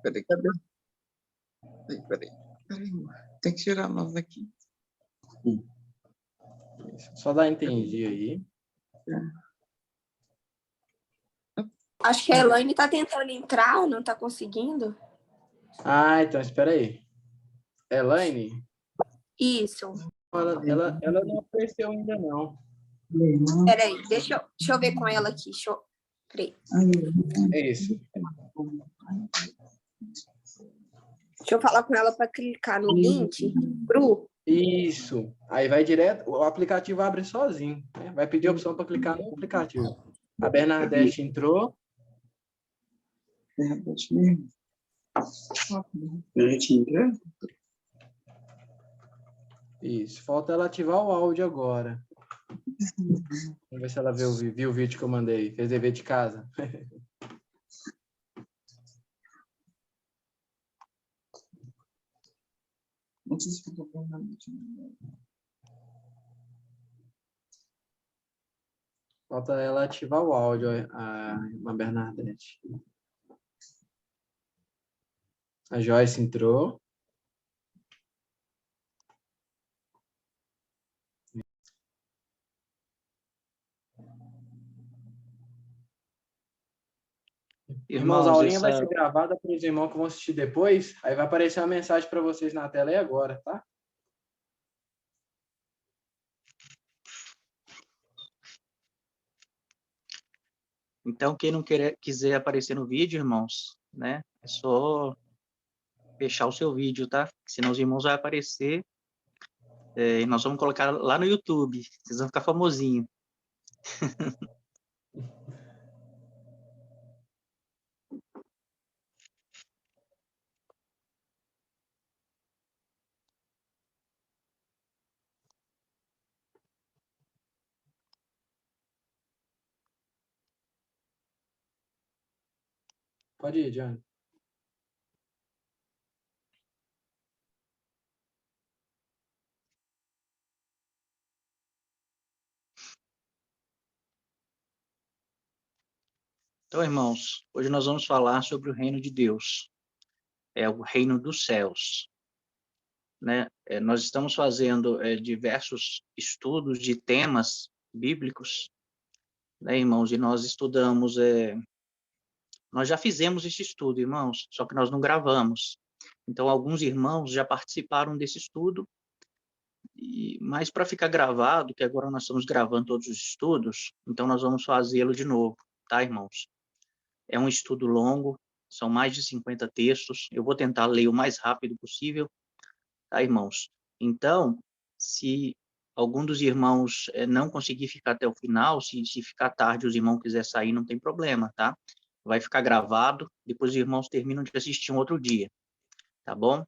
Peraí, cadê? Peraí. Tem que tirar nós daqui. Só dá entendi aí. Acho que a Elaine tá tentando entrar, não tá conseguindo. Ah, então espera aí. Elaine? Isso. Ela não apareceu ainda, não. Peraí, deixa eu ver com ela aqui. Peraí. É isso. Deixa eu falar com ela para clicar no link. Bru? Isso. Aí vai direto, o aplicativo abre sozinho, né? Vai pedir a opção para clicar no aplicativo. A Bernadette entrou. Bernadette mesmo. Bernadette entrou? Isso. Falta ela ativar o áudio agora. Vamos ver se ela viu o vídeo que eu mandei. Fez dever de casa. Não sei se ficou Bernadette. Falta ela ativar o áudio, a Bernadette. A Joyce entrou. Irmãos, a aulinha vai ser gravada para os irmãos que vão assistir depois. Aí vai aparecer uma mensagem para vocês na tela aí agora, tá? Então, quem não quiser aparecer no vídeo, irmãos, né? É só fechar o seu vídeo, tá? Senão os irmãos vão aparecer e nós vamos colocar lá no YouTube. Vocês vão ficar famosinhos. Pode ir, Johnny. Então, irmãos, hoje nós vamos falar sobre o reino de Deus. É o reino dos céus, né? Nós estamos fazendo diversos estudos de temas bíblicos, né, irmãos? E nós estudamos, nós já fizemos esse estudo, irmãos, só que nós não gravamos. Então, alguns irmãos já participaram desse estudo, mas para ficar gravado, que agora nós estamos gravando todos os estudos, então nós vamos fazê-lo de novo, tá, irmãos? É um estudo longo, são mais de 50 textos, eu vou tentar ler o mais rápido possível, tá, irmãos? Então, se algum dos irmãos não conseguir ficar até o final, se ficar tarde, os irmãos quiser sair, não tem problema, tá? Vai ficar gravado, depois os irmãos terminam de assistir um outro dia, tá bom?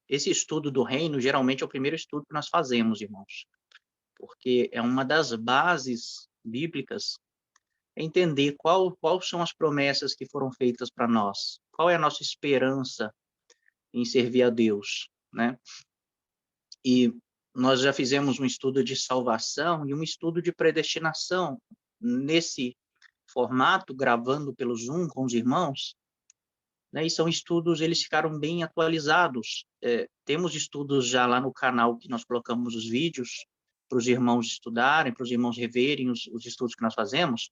Esse estudo do reino, geralmente, é o primeiro estudo que nós fazemos, irmãos, porque é uma das bases bíblicas, entender quais são as promessas que foram feitas para nós, qual é a nossa esperança em servir a Deus, né? E nós já fizemos um estudo de salvação e um estudo de predestinação nesse formato, gravando pelo Zoom com os irmãos, né? E são estudos, eles ficaram bem atualizados. Temos estudos já lá no canal que nós colocamos os vídeos para os irmãos estudarem, para os irmãos reverem os estudos que nós fazemos.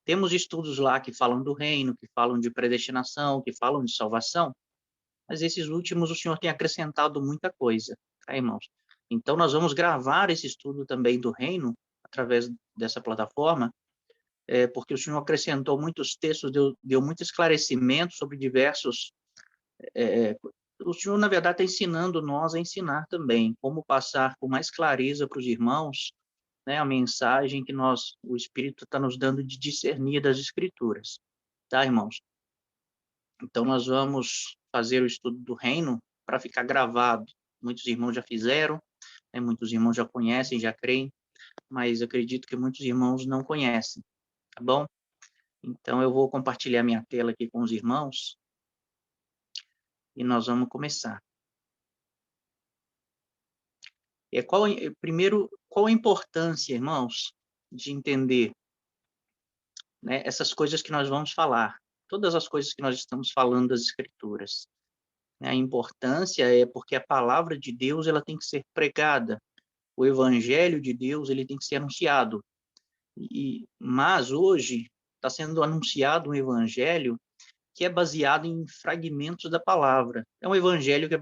Temos estudos lá que falam do reino, que falam de predestinação, que falam de salvação, mas esses últimos o Senhor tem acrescentado muita coisa, tá, irmãos? Então, nós vamos gravar esse estudo também do reino, através dessa plataforma, porque o Senhor acrescentou muitos textos, deu muito esclarecimento sobre diversos... o Senhor, na verdade, está ensinando nós a ensinar também, como passar com mais clareza para os irmãos, né, a mensagem que o Espírito está nos dando de discernir das Escrituras, tá, irmãos? Então, nós vamos fazer o estudo do reino para ficar gravado. Muitos irmãos já fizeram, né, muitos irmãos já conhecem, já creem, mas eu acredito que muitos irmãos não conhecem, tá bom? Então, eu vou compartilhar minha tela aqui com os irmãos e nós vamos começar. Primeiro, qual a importância, irmãos, de entender, né, essas coisas que nós vamos falar? todas as coisas que nós estamos falando das Escrituras. A importância é porque a palavra de Deus ela tem que ser pregada, o evangelho de Deus ele tem que ser anunciado. Mas hoje está sendo anunciado um evangelho que é baseado em fragmentos da palavra. É um evangelho que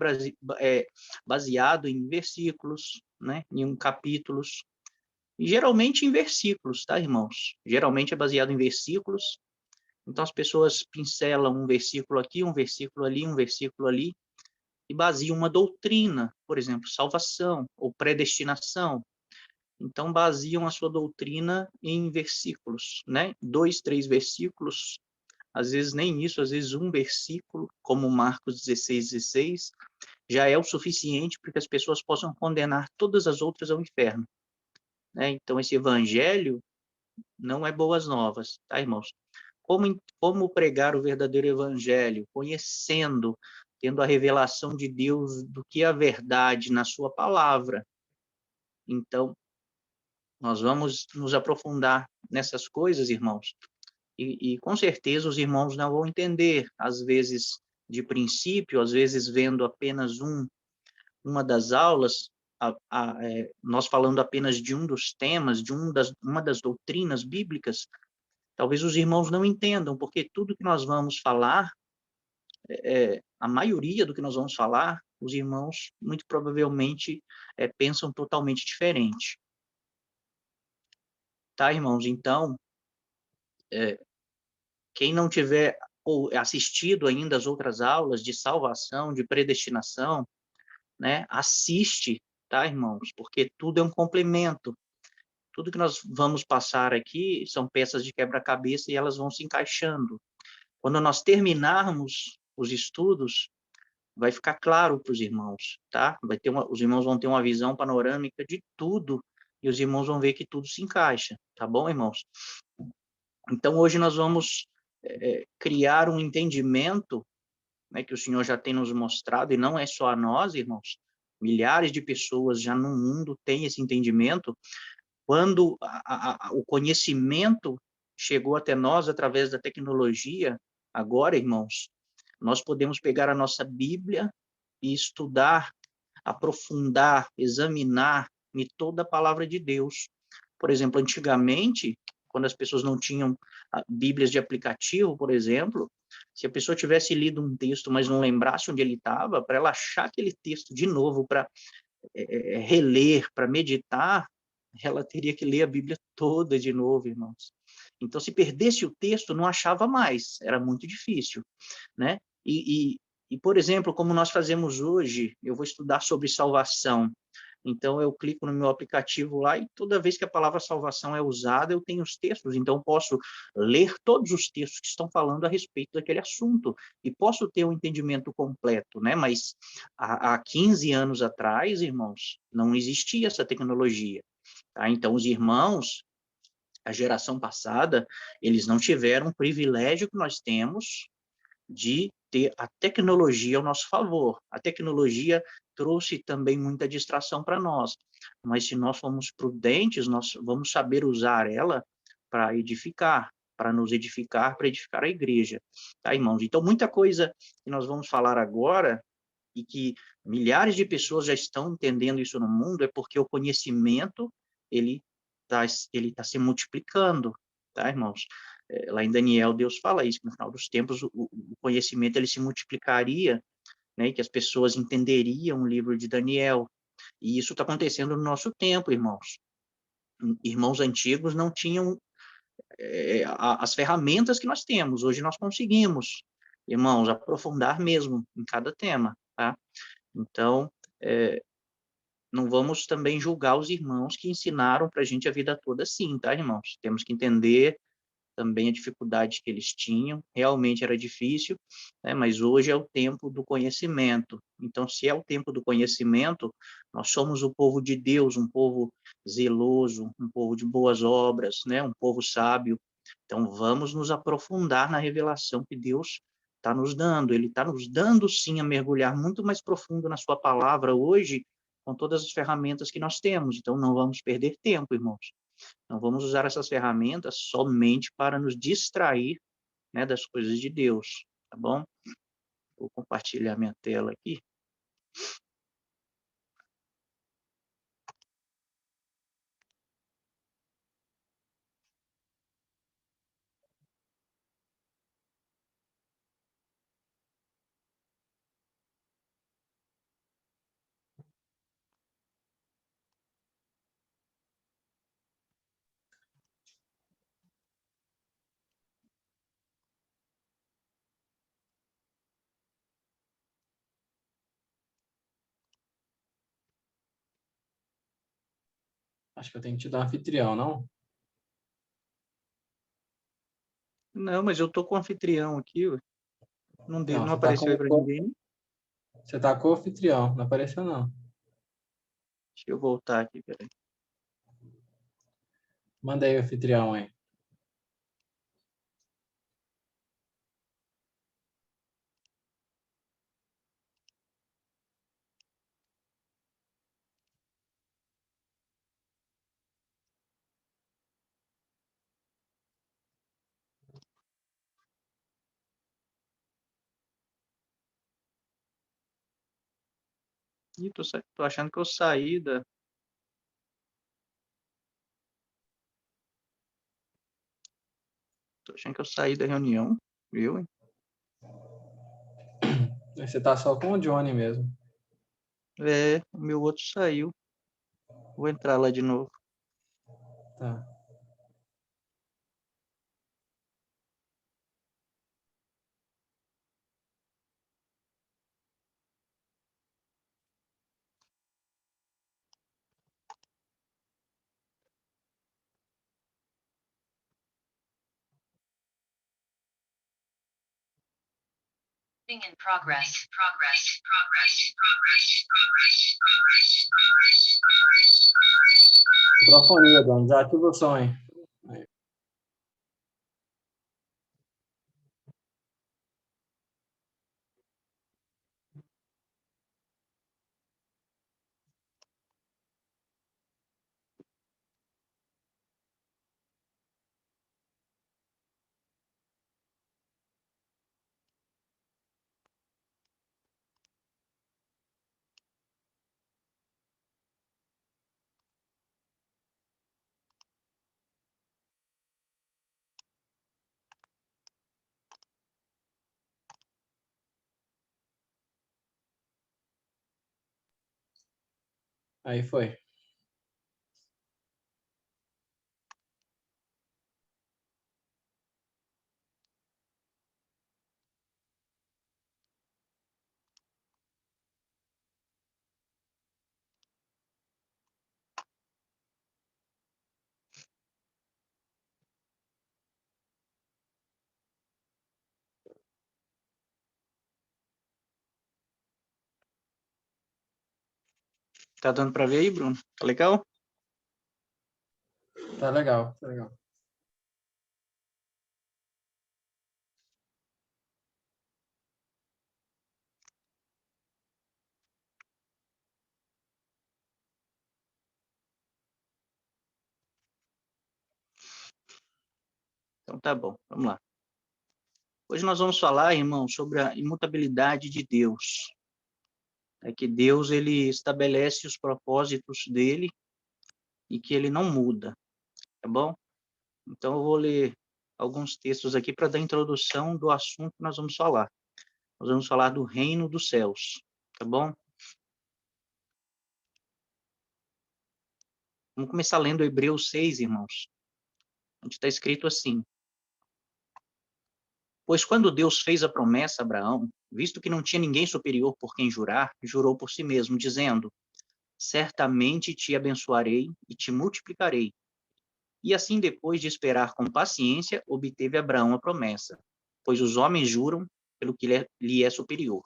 é baseado em versículos, né, em capítulos, e geralmente em versículos, tá, irmãos? Geralmente é baseado em versículos. Então as pessoas pincelam um versículo aqui, um versículo ali, um versículo ali, e baseiam uma doutrina, por exemplo, salvação ou predestinação. Então baseiam a sua doutrina em versículos, né? 2, 3 versículos, às vezes nem isso, às vezes um versículo, como Marcos 16:16, já é o suficiente para que as pessoas possam condenar todas as outras ao inferno, né? Então esse evangelho não é boas novas, tá, irmãos? Como pregar o verdadeiro evangelho? Conhecendo, tendo a revelação de Deus do que é a verdade na sua palavra. Então, nós vamos nos aprofundar nessas coisas, irmãos, e com certeza os irmãos não vão entender, às vezes de princípio, às vezes vendo apenas uma das aulas, nós falando apenas de um dos temas, de uma das doutrinas bíblicas, talvez os irmãos não entendam, porque tudo que nós vamos falar, a maioria do que nós vamos falar, os irmãos muito provavelmente pensam totalmente diferente. Tá, irmãos? Então, quem não tiver assistido ainda as outras aulas de salvação, de predestinação, né, assiste, tá, irmãos? Porque tudo é um complemento. Tudo que nós vamos passar aqui são peças de quebra-cabeça e elas vão se encaixando. Quando nós terminarmos os estudos, vai ficar claro para os irmãos, tá? Os irmãos vão ter uma visão panorâmica de tudo e os irmãos vão ver que tudo se encaixa, tá bom, irmãos? Então, hoje nós vamos criar um entendimento, né, que o Senhor já tem nos mostrado, e não é só a nós, irmãos, milhares de pessoas já no mundo têm esse entendimento. Quando o conhecimento chegou até nós através da tecnologia, agora, irmãos, nós podemos pegar a nossa Bíblia e estudar, aprofundar, examinar em toda a palavra de Deus. Por exemplo, antigamente, quando as pessoas não tinham Bíblias de aplicativo, por exemplo, se a pessoa tivesse lido um texto, mas não lembrasse onde ele estava, para ela achar aquele texto de novo, para reler, para meditar, ela teria que ler a Bíblia toda de novo, irmãos. Então, se perdesse o texto, não achava mais, era muito difícil, né? Por exemplo, como nós fazemos hoje, eu vou estudar sobre salvação. Então, eu clico no meu aplicativo lá e toda vez que a palavra salvação é usada, eu tenho os textos. Então, eu posso ler todos os textos que estão falando a respeito daquele assunto e posso ter um entendimento completo, né? Mas há 15 anos atrás, irmãos, não existia essa tecnologia. Tá? Então, os irmãos, a geração passada, eles não tiveram o privilégio que nós temos de ter a tecnologia ao nosso favor. A tecnologia trouxe também muita distração para nós, mas se nós formos prudentes, nós vamos saber usar ela para edificar, para nos edificar, para edificar a igreja, tá, irmãos? Então, muita coisa que nós vamos falar agora e que milhares de pessoas já estão entendendo isso no mundo é porque o conhecimento, ele tá se multiplicando, tá, irmãos? Lá em Daniel, Deus fala isso, que no final dos tempos o conhecimento ele se multiplicaria, né, e que as pessoas entenderiam o livro de Daniel. E isso está acontecendo no nosso tempo, irmãos. Irmãos antigos não tinham as ferramentas que nós temos. Hoje nós conseguimos, irmãos, aprofundar mesmo em cada tema, tá? Então, não vamos também julgar os irmãos que ensinaram para a gente a vida toda assim, tá, irmãos? Temos que entender também a dificuldade que eles tinham, realmente era difícil, né, mas hoje é o tempo do conhecimento. Então, se é o tempo do conhecimento, nós somos o povo de Deus, um povo zeloso, um povo de boas obras, né, um povo sábio. Então, vamos nos aprofundar na revelação que Deus está nos dando. Ele está nos dando, sim, a mergulhar muito mais profundo na sua palavra hoje, com todas as ferramentas que nós temos. Então, não vamos perder tempo, irmãos. Não vamos usar essas ferramentas somente para nos distrair né, das coisas de Deus, tá bom? Vou compartilhar minha tela aqui. Acho que eu tenho que te dar um anfitrião, não? Não, mas eu tô com o anfitrião aqui, ué. Não, Não apareceu aí para ninguém. você tá com o anfitrião, não apareceu não. Deixa eu voltar aqui, peraí. Manda aí o anfitrião aí. Ih, tô achando que eu saí da... Tô achando que eu saí da reunião, viu, hein? Você tá só com o Johnny mesmo. É, o meu outro saiu. Vou entrar lá de novo. Tá. In progress. Microfonia, Dona. Desativa o som, hein? Aí foi. Tá dando para ver aí, Bruno? Tá legal? Tá legal, tá legal. Então tá bom, vamos lá. Hoje nós vamos falar, irmão, sobre a imutabilidade de Deus. É que Deus, ele estabelece os propósitos dele e que ele não muda, tá bom? Então eu vou ler alguns textos aqui para dar introdução do assunto que nós vamos falar. Nós vamos falar do reino dos céus, tá bom? Vamos começar lendo Hebreus 6, irmãos. Onde está escrito assim: Pois quando Deus fez a promessa a Abraão, visto que não tinha ninguém superior por quem jurar, jurou por si mesmo, dizendo: Certamente te abençoarei e te multiplicarei. E assim, depois de esperar com paciência, obteve Abraão a promessa, pois os homens juram pelo que lhe é superior.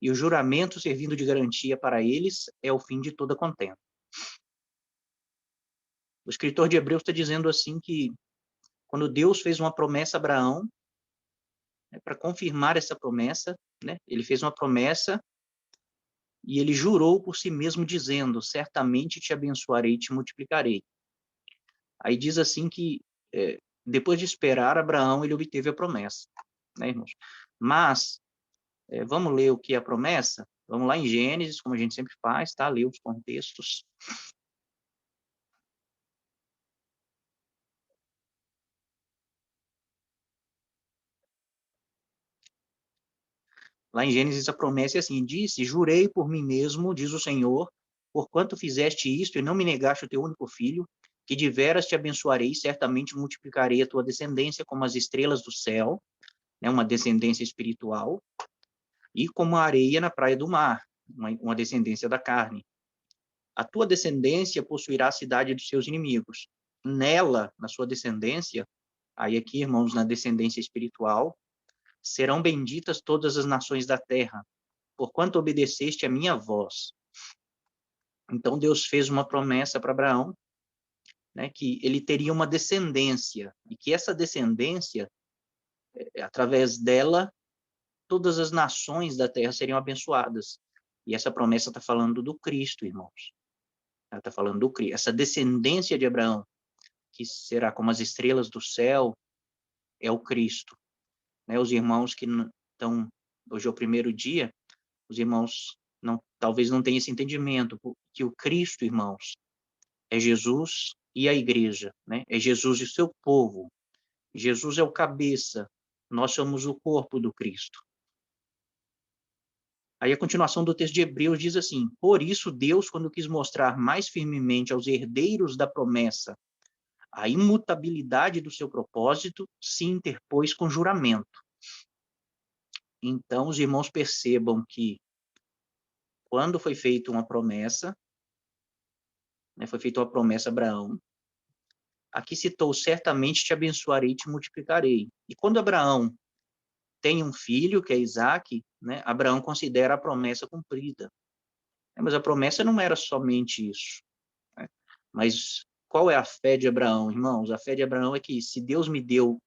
E o juramento, servindo de garantia para eles, é o fim de toda contenda. O escritor de Hebreus está dizendo assim que quando Deus fez uma promessa a Abraão, para confirmar essa promessa, né, ele fez uma promessa e ele jurou por si mesmo, dizendo: certamente te abençoarei e te multiplicarei. Aí diz assim que depois de esperar, Abraão, ele obteve a promessa, né, irmãos? Mas, vamos ler o que é a promessa? Vamos lá em Gênesis, como a gente sempre faz, tá? Ler os contextos. Lá em Gênesis, a promessa é assim, disse, jurei por mim mesmo, diz o Senhor, porquanto fizeste isto e não me negaste o teu único filho, que de veras te abençoarei, certamente multiplicarei a tua descendência como as estrelas do céu, né, uma descendência espiritual, e como a areia na praia do mar, uma descendência da carne. A tua descendência possuirá a cidade dos seus inimigos. Nela, na sua descendência, aí aqui, irmãos, na descendência espiritual, serão benditas todas as nações da terra, porquanto obedeceste a minha voz. Então, Deus fez uma promessa para Abraão, né, que ele teria uma descendência, e que essa descendência, através dela, todas as nações da terra seriam abençoadas. E essa promessa está falando do Cristo, irmãos. Ela está falando do Cristo. Essa descendência de Abraão, que será como as estrelas do céu, é o Cristo. Né, os irmãos que estão, hoje é o primeiro dia, os irmãos talvez não tenham esse entendimento, que o Cristo, irmãos, é Jesus e a igreja, né? É Jesus e o seu povo. Jesus é o cabeça, nós somos o corpo do Cristo. Aí a continuação do texto de Hebreus diz assim, por isso Deus, quando quis mostrar mais firmemente aos herdeiros da promessa a imutabilidade do seu propósito, se interpôs com juramento. Então, os irmãos percebam que quando foi feita uma promessa, né, foi feita uma promessa a Abraão, aqui citou, certamente te abençoarei e te multiplicarei. E quando Abraão tem um filho, que é Isaac, né, Abraão considera a promessa cumprida. Mas a promessa não era somente isso. Né? Mas qual é a fé de Abraão, irmãos? A fé de Abraão é que se Deus me deu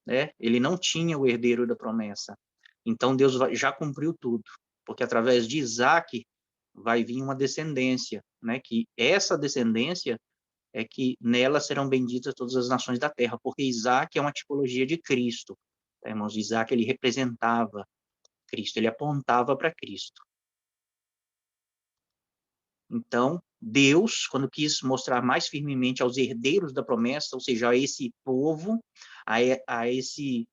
né, ele não tinha o herdeiro da promessa. Então Deus já cumpriu tudo, porque através de Isaac vai vir uma descendência, né, que essa descendência é que nela serão benditas todas as nações da terra, porque Isaac é uma tipologia de Cristo. Tá, irmãos? Isaac, ele representava Cristo, ele apontava para Cristo. Então, Deus, quando quis mostrar mais firmemente aos herdeiros da promessa, ou seja, a esse povo, a esse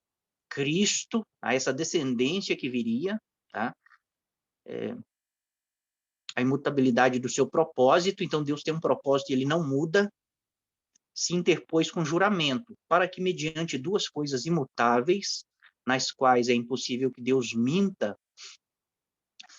Cristo, a essa descendência que viria, tá? A imutabilidade do seu propósito, então Deus tem um propósito e ele não muda, se interpôs com juramento, para que mediante duas coisas imutáveis, nas quais é impossível que Deus minta,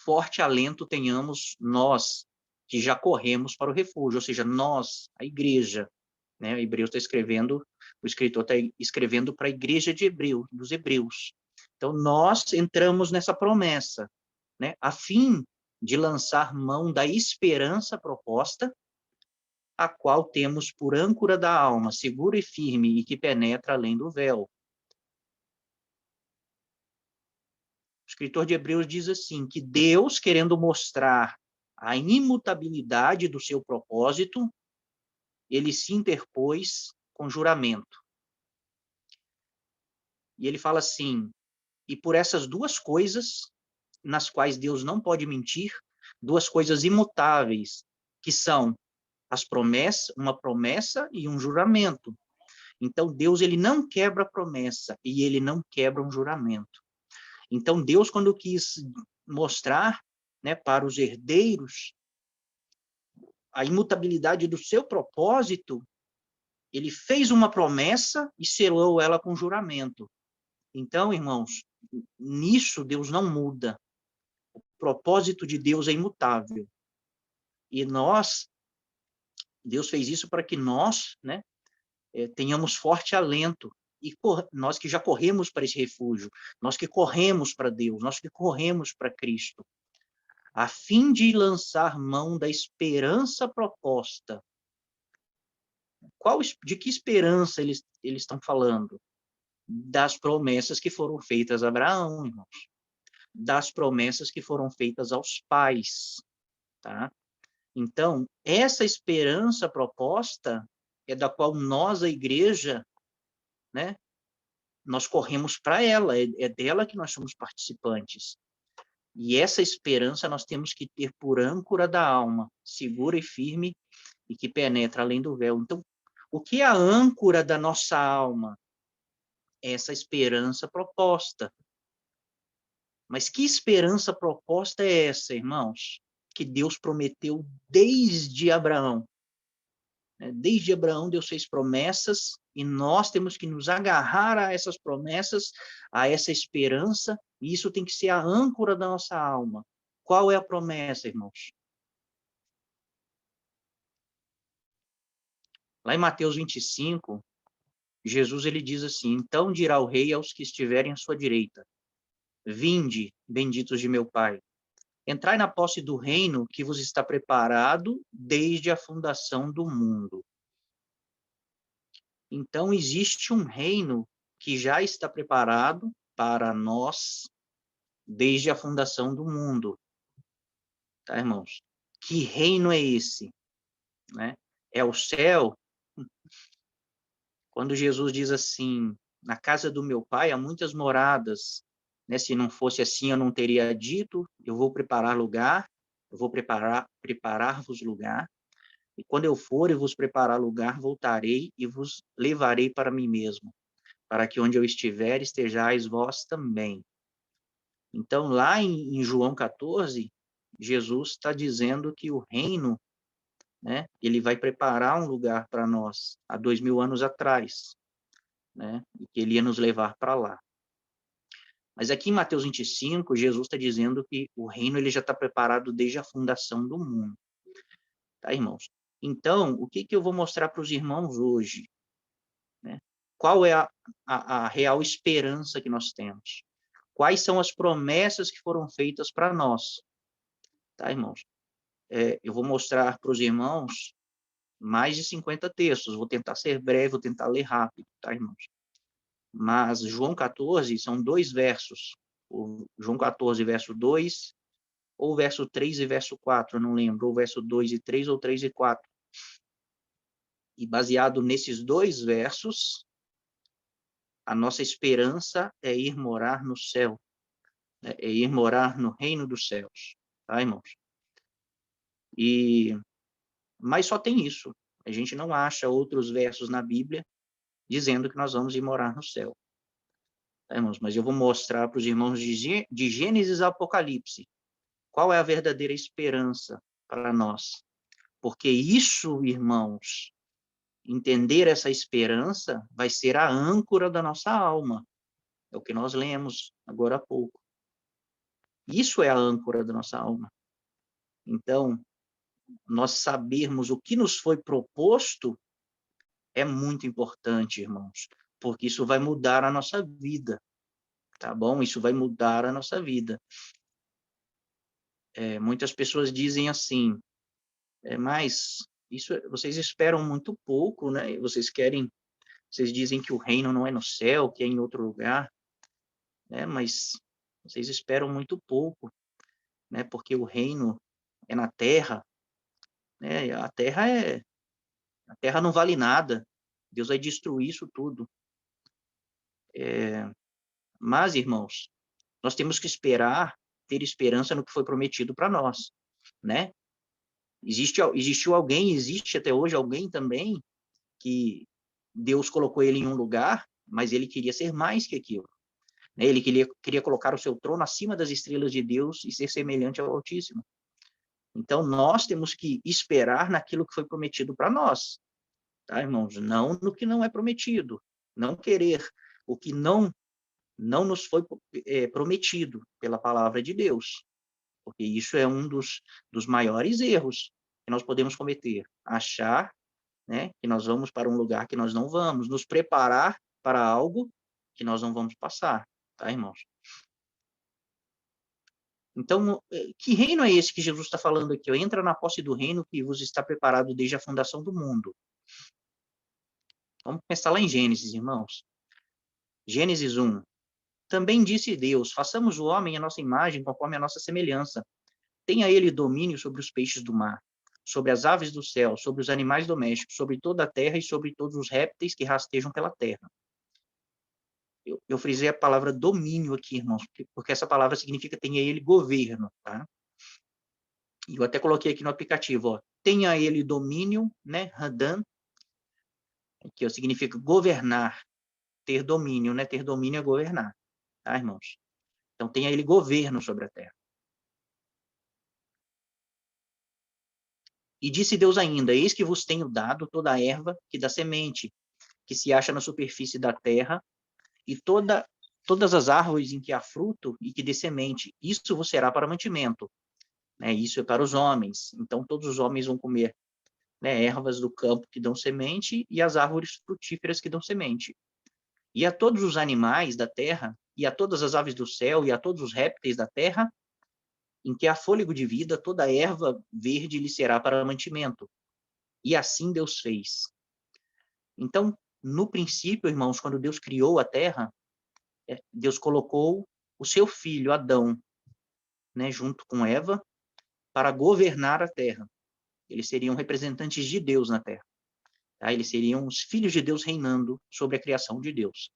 forte alento tenhamos nós, que já corremos para o refúgio, ou seja, nós, a igreja, né? O Hebreus está escrevendo, o escritor está escrevendo para a igreja de Hebreus, dos hebreus. Então, nós entramos nessa promessa, né? A fim de lançar mão da esperança proposta, a qual temos por âncora da alma, segura e firme, e que penetra além do véu. O escritor de Hebreus diz assim, que Deus, querendo mostrar a imutabilidade do seu propósito, ele se interpôs com juramento. E ele fala assim, e por essas duas coisas, nas quais Deus não pode mentir, duas coisas imutáveis, que são as promessas, uma promessa e um juramento. Então, Deus, ele não quebra a promessa e ele não quebra um juramento. Então, Deus, quando quis mostrar, né, para os herdeiros a imutabilidade do seu propósito, ele fez uma promessa e selou ela com juramento. Então, irmãos, nisso Deus não muda. O propósito de Deus é imutável. E Deus fez isso para que nós, né, tenhamos forte alento. E nós que já corremos para esse refúgio, nós que corremos para Deus, nós que corremos para Cristo, a fim de lançar mão da esperança proposta. De que esperança eles estão falando? Das promessas que foram feitas a Abraão, irmãos. Das promessas que foram feitas aos pais, tá? Então, essa esperança proposta é da qual nós, a igreja, né, nós corremos para ela, é dela que nós somos participantes. E essa esperança nós temos que ter por âncora da alma, segura e firme, e que penetra além do véu. Então, o que é a âncora da nossa alma? É essa esperança proposta. Mas que esperança proposta é essa, irmãos? Que Deus prometeu desde Abraão. Desde Abraão, Deus fez promessas, e nós temos que nos agarrar a essas promessas, a essa esperança, e isso tem que ser a âncora da nossa alma. Qual é a promessa, irmãos? Lá em Mateus 25, Jesus ele diz assim: então dirá o rei aos que estiverem à sua direita: vinde, benditos de meu Pai, entrai na posse do reino que vos está preparado desde a fundação do mundo. Então, existe um reino que já está preparado para nós desde a fundação do mundo. Tá, irmãos? Que reino é esse? Né? É o céu? Quando Jesus diz assim, na casa do meu Pai há muitas moradas, né? Se não fosse assim, eu não teria dito, eu vou preparar lugar, eu vou preparar-vos lugar, e quando eu for e vos preparar lugar, voltarei e vos levarei para mim mesmo, para que onde eu estiver, estejais vós também. Então, lá em João 14, Jesus está dizendo que o reino, né, ele vai preparar um lugar para nós, há 2000 anos atrás, né, e que ele ia nos levar para lá. Mas aqui em Mateus 25, Jesus está dizendo que o reino ele já está preparado desde a fundação do mundo. Tá, irmãos? Então, o que eu vou mostrar para os irmãos hoje? Né? Qual é a real esperança que nós temos? Quais são as promessas que foram feitas para nós? Tá, irmãos? Eu vou mostrar para os irmãos mais de 50 textos. Vou tentar ser breve, vou tentar ler rápido, tá, irmãos? Mas João 14 são 2 versos. O João 14, verso 2, ou verso 3 e verso 4, eu não lembro, ou verso 2 e 3, ou 3 e 4. E baseado nesses 2 versos, a nossa esperança é ir morar no céu, né? É ir morar no reino dos céus, tá, irmãos? Mas só tem isso. A gente não acha outros versos na Bíblia dizendo que nós vamos ir morar no céu. Tá, irmãos? Mas eu vou mostrar para os irmãos de Gênesis a Apocalipse qual é a verdadeira esperança para nós. Porque isso, irmãos, entender essa esperança vai ser a âncora da nossa alma. É o que nós lemos agora há pouco. Isso é a âncora da nossa alma. Então, nós sabermos o que nos foi proposto é muito importante, irmãos, porque isso vai mudar a nossa vida, tá bom? Isso vai mudar a nossa vida. Muitas pessoas dizem assim, mas isso vocês esperam muito pouco, né? Vocês dizem que o reino não é no céu, que é em outro lugar, né? Mas vocês esperam muito pouco, né? Porque o reino é na terra, né? A terra não vale nada. Deus vai destruir isso tudo. Mas, irmãos, nós temos que ter esperança no que foi prometido para nós, né? Existe até hoje alguém também que Deus colocou ele em um lugar, mas ele queria ser mais que aquilo, né? Ele queria colocar o seu trono acima das estrelas de Deus e ser semelhante ao Altíssimo. Então, nós temos que esperar naquilo que foi prometido para nós, tá, irmãos? Não no que não é prometido, não querer o que não nos foi prometido pela palavra de Deus, porque isso é um dos maiores erros que nós podemos cometer, achar, né, que nós vamos para um lugar que nós não vamos, nos preparar para algo que nós não vamos passar, tá, irmãos? Então, que reino é esse que Jesus está falando aqui? Entra na posse do reino que vos está preparado desde a fundação do mundo. Vamos começar lá em Gênesis, irmãos. Gênesis 1. Também disse Deus, façamos o homem à nossa imagem, conforme a nossa semelhança. Tenha ele domínio sobre os peixes do mar, sobre as aves do céu, sobre os animais domésticos, sobre toda a terra e sobre todos os répteis que rastejam pela terra. eu frisei a palavra domínio aqui, irmãos, porque essa palavra significa tenha ele governo, tá? E eu até coloquei aqui no aplicativo, ó, tenha ele domínio, né, Hadan, que significa governar, ter domínio, né? Ter domínio é governar, tá, irmãos? Então, tenha ele governo sobre a terra. E disse Deus ainda, eis que vos tenho dado toda a erva que dá semente, que se acha na superfície da terra, e todas as árvores em que há fruto e que dê semente, isso vos será para mantimento, né? Isso é para os homens. Então, todos os homens vão comer, né, ervas do campo que dão semente e as árvores frutíferas que dão semente. E a todos os animais da terra, e a todas as aves do céu, e a todos os répteis da terra, em que há fôlego de vida, toda erva verde lhe será para mantimento. E assim Deus fez. Então, no princípio, irmãos, quando Deus criou a terra, Deus colocou o seu filho, Adão, né, junto com Eva, para governar a terra. Eles seriam representantes de Deus na terra. Tá? Eles seriam os filhos de Deus reinando sobre a criação de Deus.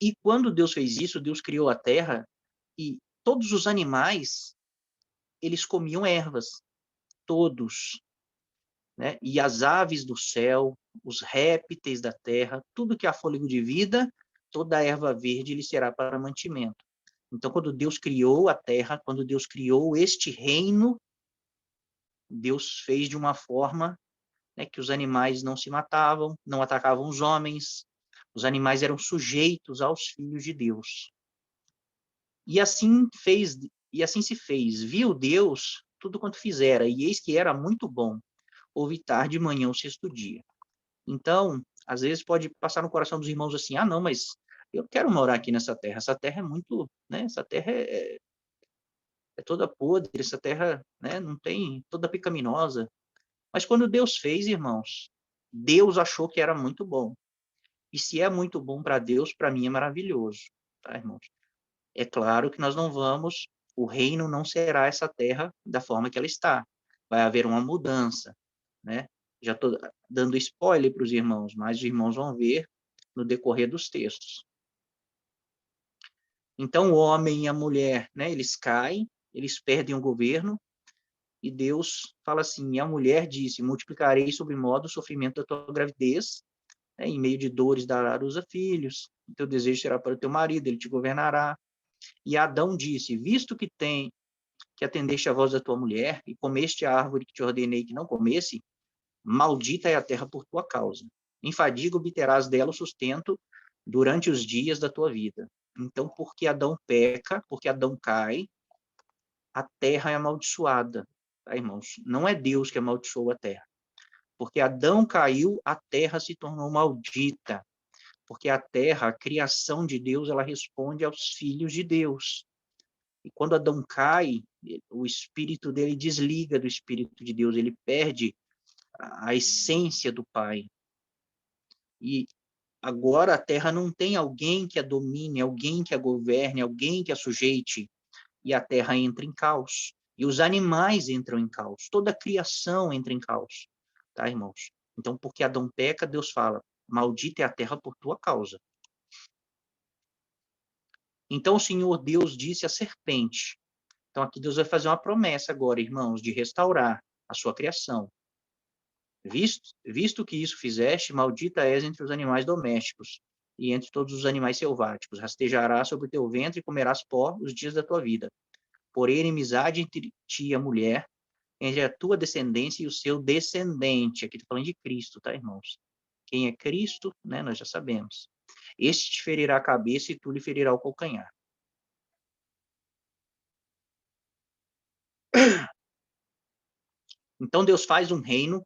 E quando Deus fez isso, Deus criou a terra e todos os animais, eles comiam ervas. Todos. Né? E as aves do céu, os répteis da terra, tudo que há fôlego de vida, toda a erva verde lhe será para mantimento. Então, quando Deus criou a terra, quando Deus criou este reino, Deus fez de uma forma, né, que os animais não se matavam, não atacavam os homens, os animais eram sujeitos aos filhos de Deus. E assim se fez. Viu Deus tudo quanto fizera, e eis que era muito bom. Houve tarde, manhã, o sexto dia. Então, às vezes pode passar no coração dos irmãos assim, não, mas eu quero morar aqui nessa terra. Essa terra é muito, né? Essa terra é toda podre, essa terra, né, não tem, toda pecaminosa. Mas quando Deus fez, irmãos, Deus achou que era muito bom. E se é muito bom para Deus, para mim é maravilhoso, tá, irmãos? É claro que nós não vamos, o reino não será essa terra da forma que ela está. Vai haver uma mudança, né? Já estou dando spoiler para os irmãos, mas os irmãos vão ver no decorrer dos textos. Então, o homem e a mulher, né, eles caem, eles perdem o governo, e Deus fala assim, e a mulher disse, multiplicarei sobre modo o sofrimento da tua gravidez, né, em meio de dores dará à luz a filhos, o teu desejo será para o teu marido, ele te governará. E Adão disse, visto que atendeste a voz da tua mulher, e comeste a árvore que te ordenei que não comesse, maldita é a terra por tua causa. Em fadiga obterás dela o sustento durante os dias da tua vida. Então, porque Adão peca, porque Adão cai, a terra é amaldiçoada, tá, irmãos? Não é Deus que amaldiçoou a terra. Porque Adão caiu, a terra se tornou maldita. Porque a terra, a criação de Deus, ela responde aos filhos de Deus. E quando Adão cai, o espírito dele desliga do espírito de Deus, ele perde a essência do Pai. E agora a terra não tem alguém que a domine, alguém que a governe, alguém que a sujeite, e a terra entra em caos. E os animais entram em caos, toda a criação entra em caos, tá, irmãos? Então, porque Adão peca, Deus fala, maldita é a terra por tua causa. Então, o Senhor Deus disse à serpente, então aqui Deus vai fazer uma promessa agora, irmãos, de restaurar a sua criação. Visto que isso fizeste, maldita és entre os animais domésticos e entre todos os animais selváticos. Rastejarás sobre o teu ventre e comerás pó os dias da tua vida. Porém, inimizade entre ti e a mulher, entre a tua descendência e o seu descendente. Aqui está falando de Cristo, tá, irmãos? Quem é Cristo, né, nós já sabemos. Este te ferirá a cabeça e tu lhe ferirá o calcanhar. Então, Deus faz um reino,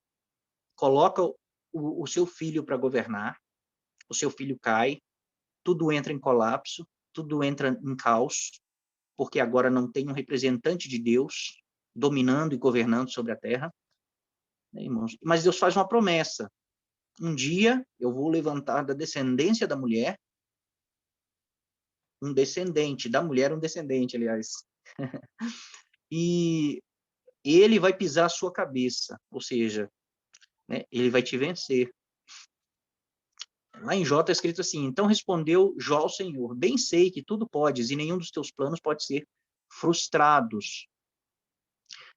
coloca o seu filho para governar, o seu filho cai, tudo entra em colapso, tudo entra em caos, porque agora não tem um representante de Deus dominando e governando sobre a terra. Irmãos? Mas Deus faz uma promessa. Um dia eu vou levantar da descendência da mulher um descendente, da mulher um descendente, aliás. E ele vai pisar a sua cabeça, ou seja, né, ele vai te vencer. Lá em Jó está escrito assim: então respondeu Jó ao Senhor: bem sei que tudo podes e nenhum dos teus planos pode ser frustrados.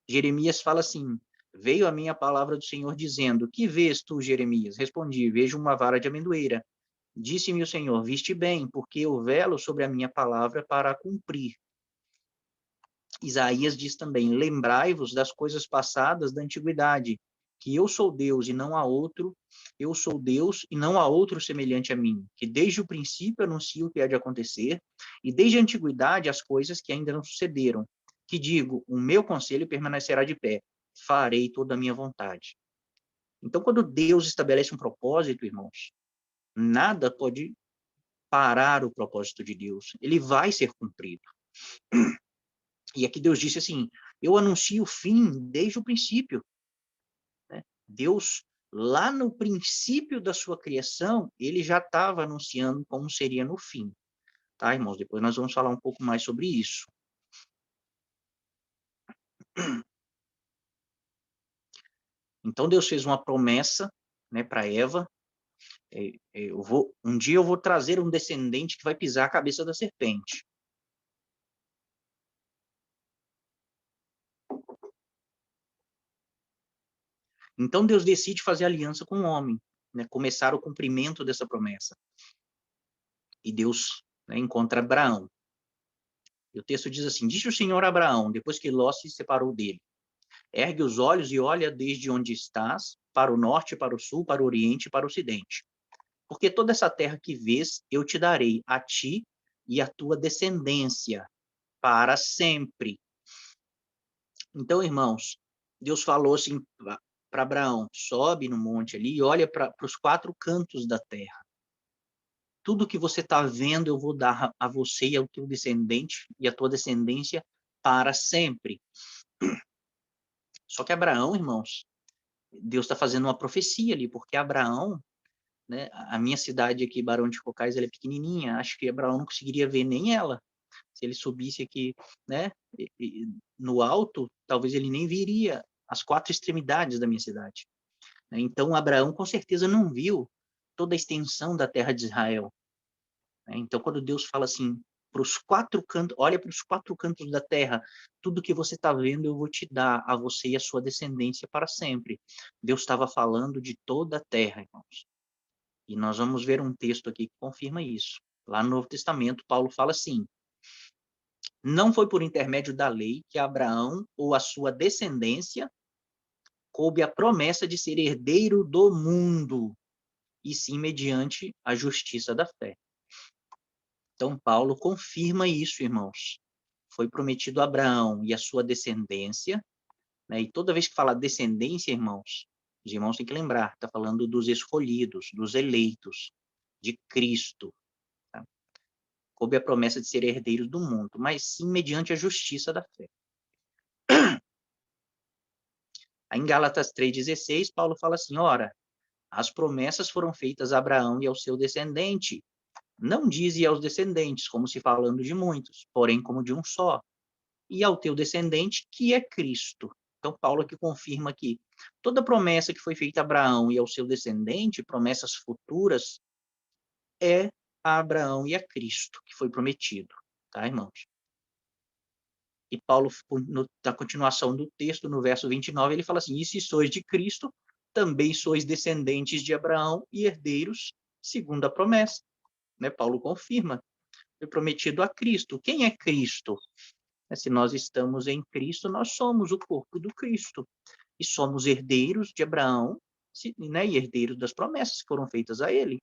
Jeremias fala assim: veio a minha palavra do Senhor dizendo: que vês tu, Jeremias? Respondi: vejo uma vara de amendoeira. Disse-me o Senhor: viste bem, porque eu velo sobre a minha palavra para a cumprir. Isaías diz também: lembrai-vos das coisas passadas da antiguidade, que eu sou Deus e não há outro, eu sou Deus e não há outro semelhante a mim, que desde o princípio anuncio o que há de acontecer, e desde a antiguidade as coisas que ainda não sucederam, que digo, o meu conselho permanecerá de pé, farei toda a minha vontade. Então, quando Deus estabelece um propósito, irmãos, nada pode parar o propósito de Deus, ele vai ser cumprido. E aqui Deus disse assim: eu anuncio o fim desde o princípio. Né? Deus, lá no princípio da sua criação, ele já estava anunciando como seria no fim. Tá, irmãos? Depois nós vamos falar um pouco mais sobre isso. Então Deus fez uma promessa, né, para Eva. Um dia eu vou trazer um descendente que vai pisar a cabeça da serpente. Então Deus decide fazer aliança com o homem, né, começar o cumprimento dessa promessa. E Deus, né, encontra Abraão. E o texto diz assim: disse o Senhor a Abraão, depois que Ló se separou dele: ergue os olhos e olha desde onde estás, para o norte, para o sul, para o oriente e para o ocidente. Porque toda essa terra que vês, eu te darei a ti e a tua descendência para sempre. Então, irmãos, Deus falou assim para Abraão: sobe no monte ali e olha para os 4 cantos da terra. Tudo que você está vendo, eu vou dar a você e ao teu descendente e a tua descendência para sempre. Só que Abraão, irmãos, Deus está fazendo uma profecia ali, porque Abraão, né, a minha cidade aqui, Barão de Cocais, ela é pequenininha, acho que Abraão não conseguiria ver nem ela. Se ele subisse aqui, né, no alto, talvez ele nem viria as 4 extremidades da minha cidade. Então, Abraão com certeza não viu toda a extensão da terra de Israel. Então, quando Deus fala assim, para os 4 cantos, olha para os 4 cantos da terra, tudo que você está vendo eu vou te dar a você e a sua descendência para sempre. Deus estava falando de toda a terra, irmãos. E nós vamos ver um texto aqui que confirma isso. Lá no Novo Testamento, Paulo fala assim: não foi por intermédio da lei que Abraão ou a sua descendência coube a promessa de ser herdeiro do mundo, e sim mediante a justiça da fé. Então, Paulo confirma isso, irmãos. Foi prometido a Abraão e a sua descendência, né? E toda vez que fala descendência, irmãos, os irmãos têm que lembrar, está falando dos escolhidos, dos eleitos, de Cristo. Tá? Coube a promessa de ser herdeiros do mundo, mas sim mediante a justiça da fé. Aí, em Gálatas 3,16, Paulo fala assim: ora, as promessas foram feitas a Abraão e ao seu descendente. Não dize aos descendentes, como se falando de muitos, porém como de um só, e ao teu descendente, que é Cristo. Então, Paulo aqui confirma que toda promessa que foi feita a Abraão e ao seu descendente, promessas futuras, é a Abraão e a Cristo que foi prometido, tá, irmãos? E Paulo, na continuação do texto, no verso 29, ele fala assim: e se sois de Cristo, também sois descendentes de Abraão e herdeiros segundo a promessa. Né? Paulo confirma, foi prometido a Cristo. Quem é Cristo? Se nós estamos em Cristo, nós somos o corpo do Cristo. E somos herdeiros de Abraão, né? E herdeiros das promessas que foram feitas a ele.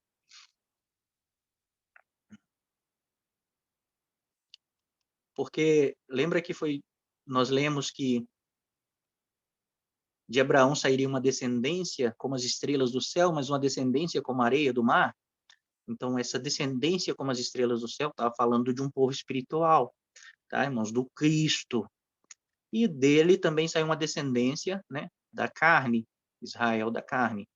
Porque lembra que nós lemos que de Abraão sairia uma descendência como as estrelas do céu, mas uma descendência como a areia do mar? Então, essa descendência como as estrelas do céu estava falando de um povo espiritual, tá, irmãos? Do Cristo. E dele também saiu uma descendência, né, da carne, Israel da carne.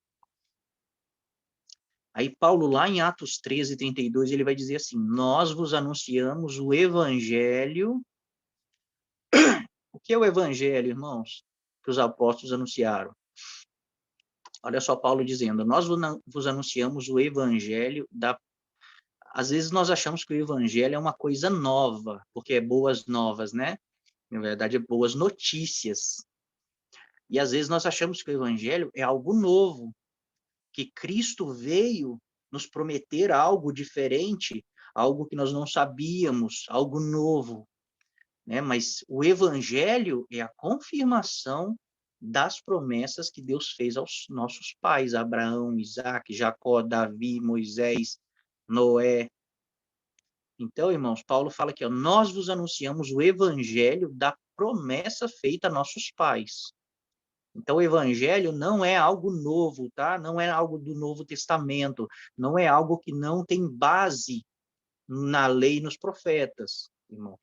Aí Paulo, lá em Atos 13:32, ele vai dizer assim: nós vos anunciamos o evangelho. O que é o evangelho, irmãos? Que os apóstolos anunciaram. Olha só Paulo dizendo, nós vos anunciamos o evangelho da... Às vezes nós achamos que o evangelho é uma coisa nova, porque é boas novas, né? Na verdade, é boas notícias. E às vezes nós achamos que o evangelho é algo novo, que Cristo veio nos prometer algo diferente, algo que nós não sabíamos, algo novo, né? Mas o evangelho é a confirmação das promessas que Deus fez aos nossos pais, Abraão, Isaque, Jacó, Davi, Moisés, Noé. Então, irmãos, Paulo fala aqui, ó, nós vos anunciamos o evangelho da promessa feita a nossos pais. Então, o evangelho não é algo novo, tá? Não é algo do Novo Testamento, não é algo que não tem base na lei e nos profetas, irmãos.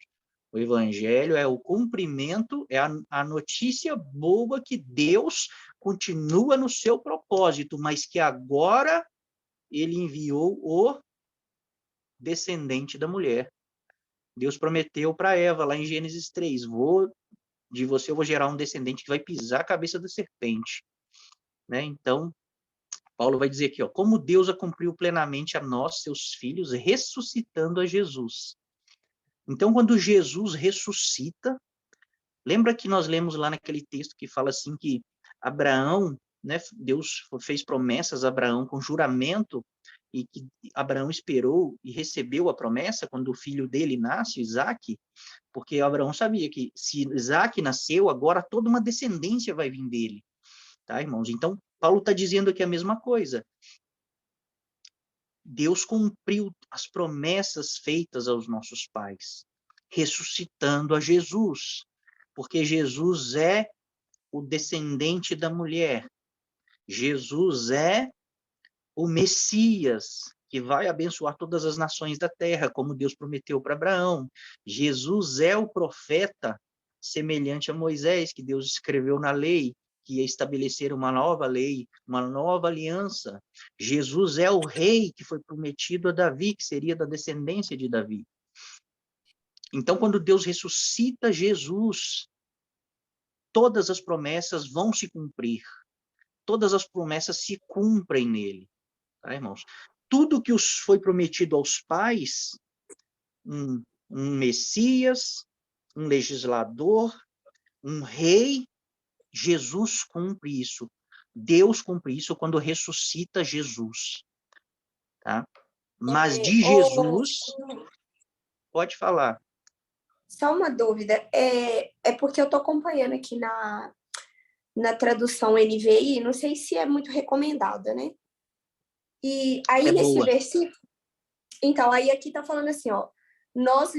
O evangelho é o cumprimento, é a notícia boa que Deus continua no seu propósito, mas que agora ele enviou o descendente da mulher. Deus prometeu para Eva, lá em Gênesis 3, de você eu vou gerar um descendente que vai pisar a cabeça da serpente. Né? Então, Paulo vai dizer aqui, ó, como Deus a cumpriu plenamente a nós, seus filhos, ressuscitando a Jesus. Então, quando Jesus ressuscita, lembra que nós lemos lá naquele texto que fala assim que Abraão, né, Deus fez promessas a Abraão com juramento, e que Abraão esperou e recebeu a promessa quando o filho dele nasce, Isaque, porque Abraão sabia que se Isaque nasceu, agora toda uma descendência vai vir dele. Tá, irmãos? Então, Paulo está dizendo aqui a mesma coisa. Deus cumpriu as promessas feitas aos nossos pais, ressuscitando a Jesus, porque Jesus é o descendente da mulher. Jesus é o Messias, que vai abençoar todas as nações da terra, como Deus prometeu para Abraão. Jesus é o profeta semelhante a Moisés, que Deus escreveu na lei, que ia estabelecer uma nova lei, uma nova aliança. Jesus é o rei que foi prometido a Davi, que seria da descendência de Davi. Então, quando Deus ressuscita Jesus, todas as promessas vão se cumprir. Todas as promessas se cumprem nele. Tá, irmãos? Tudo que foi prometido aos pais, um Messias, um legislador, um rei, Jesus cumpre isso. Deus cumpre isso quando ressuscita Jesus. Tá? Mas de Jesus, pode falar. Só uma dúvida, é porque eu estou acompanhando aqui na tradução NVI, não sei se é muito recomendada, né? E aí É nesse boa. versículo, então aí aqui está falando assim, ó, nós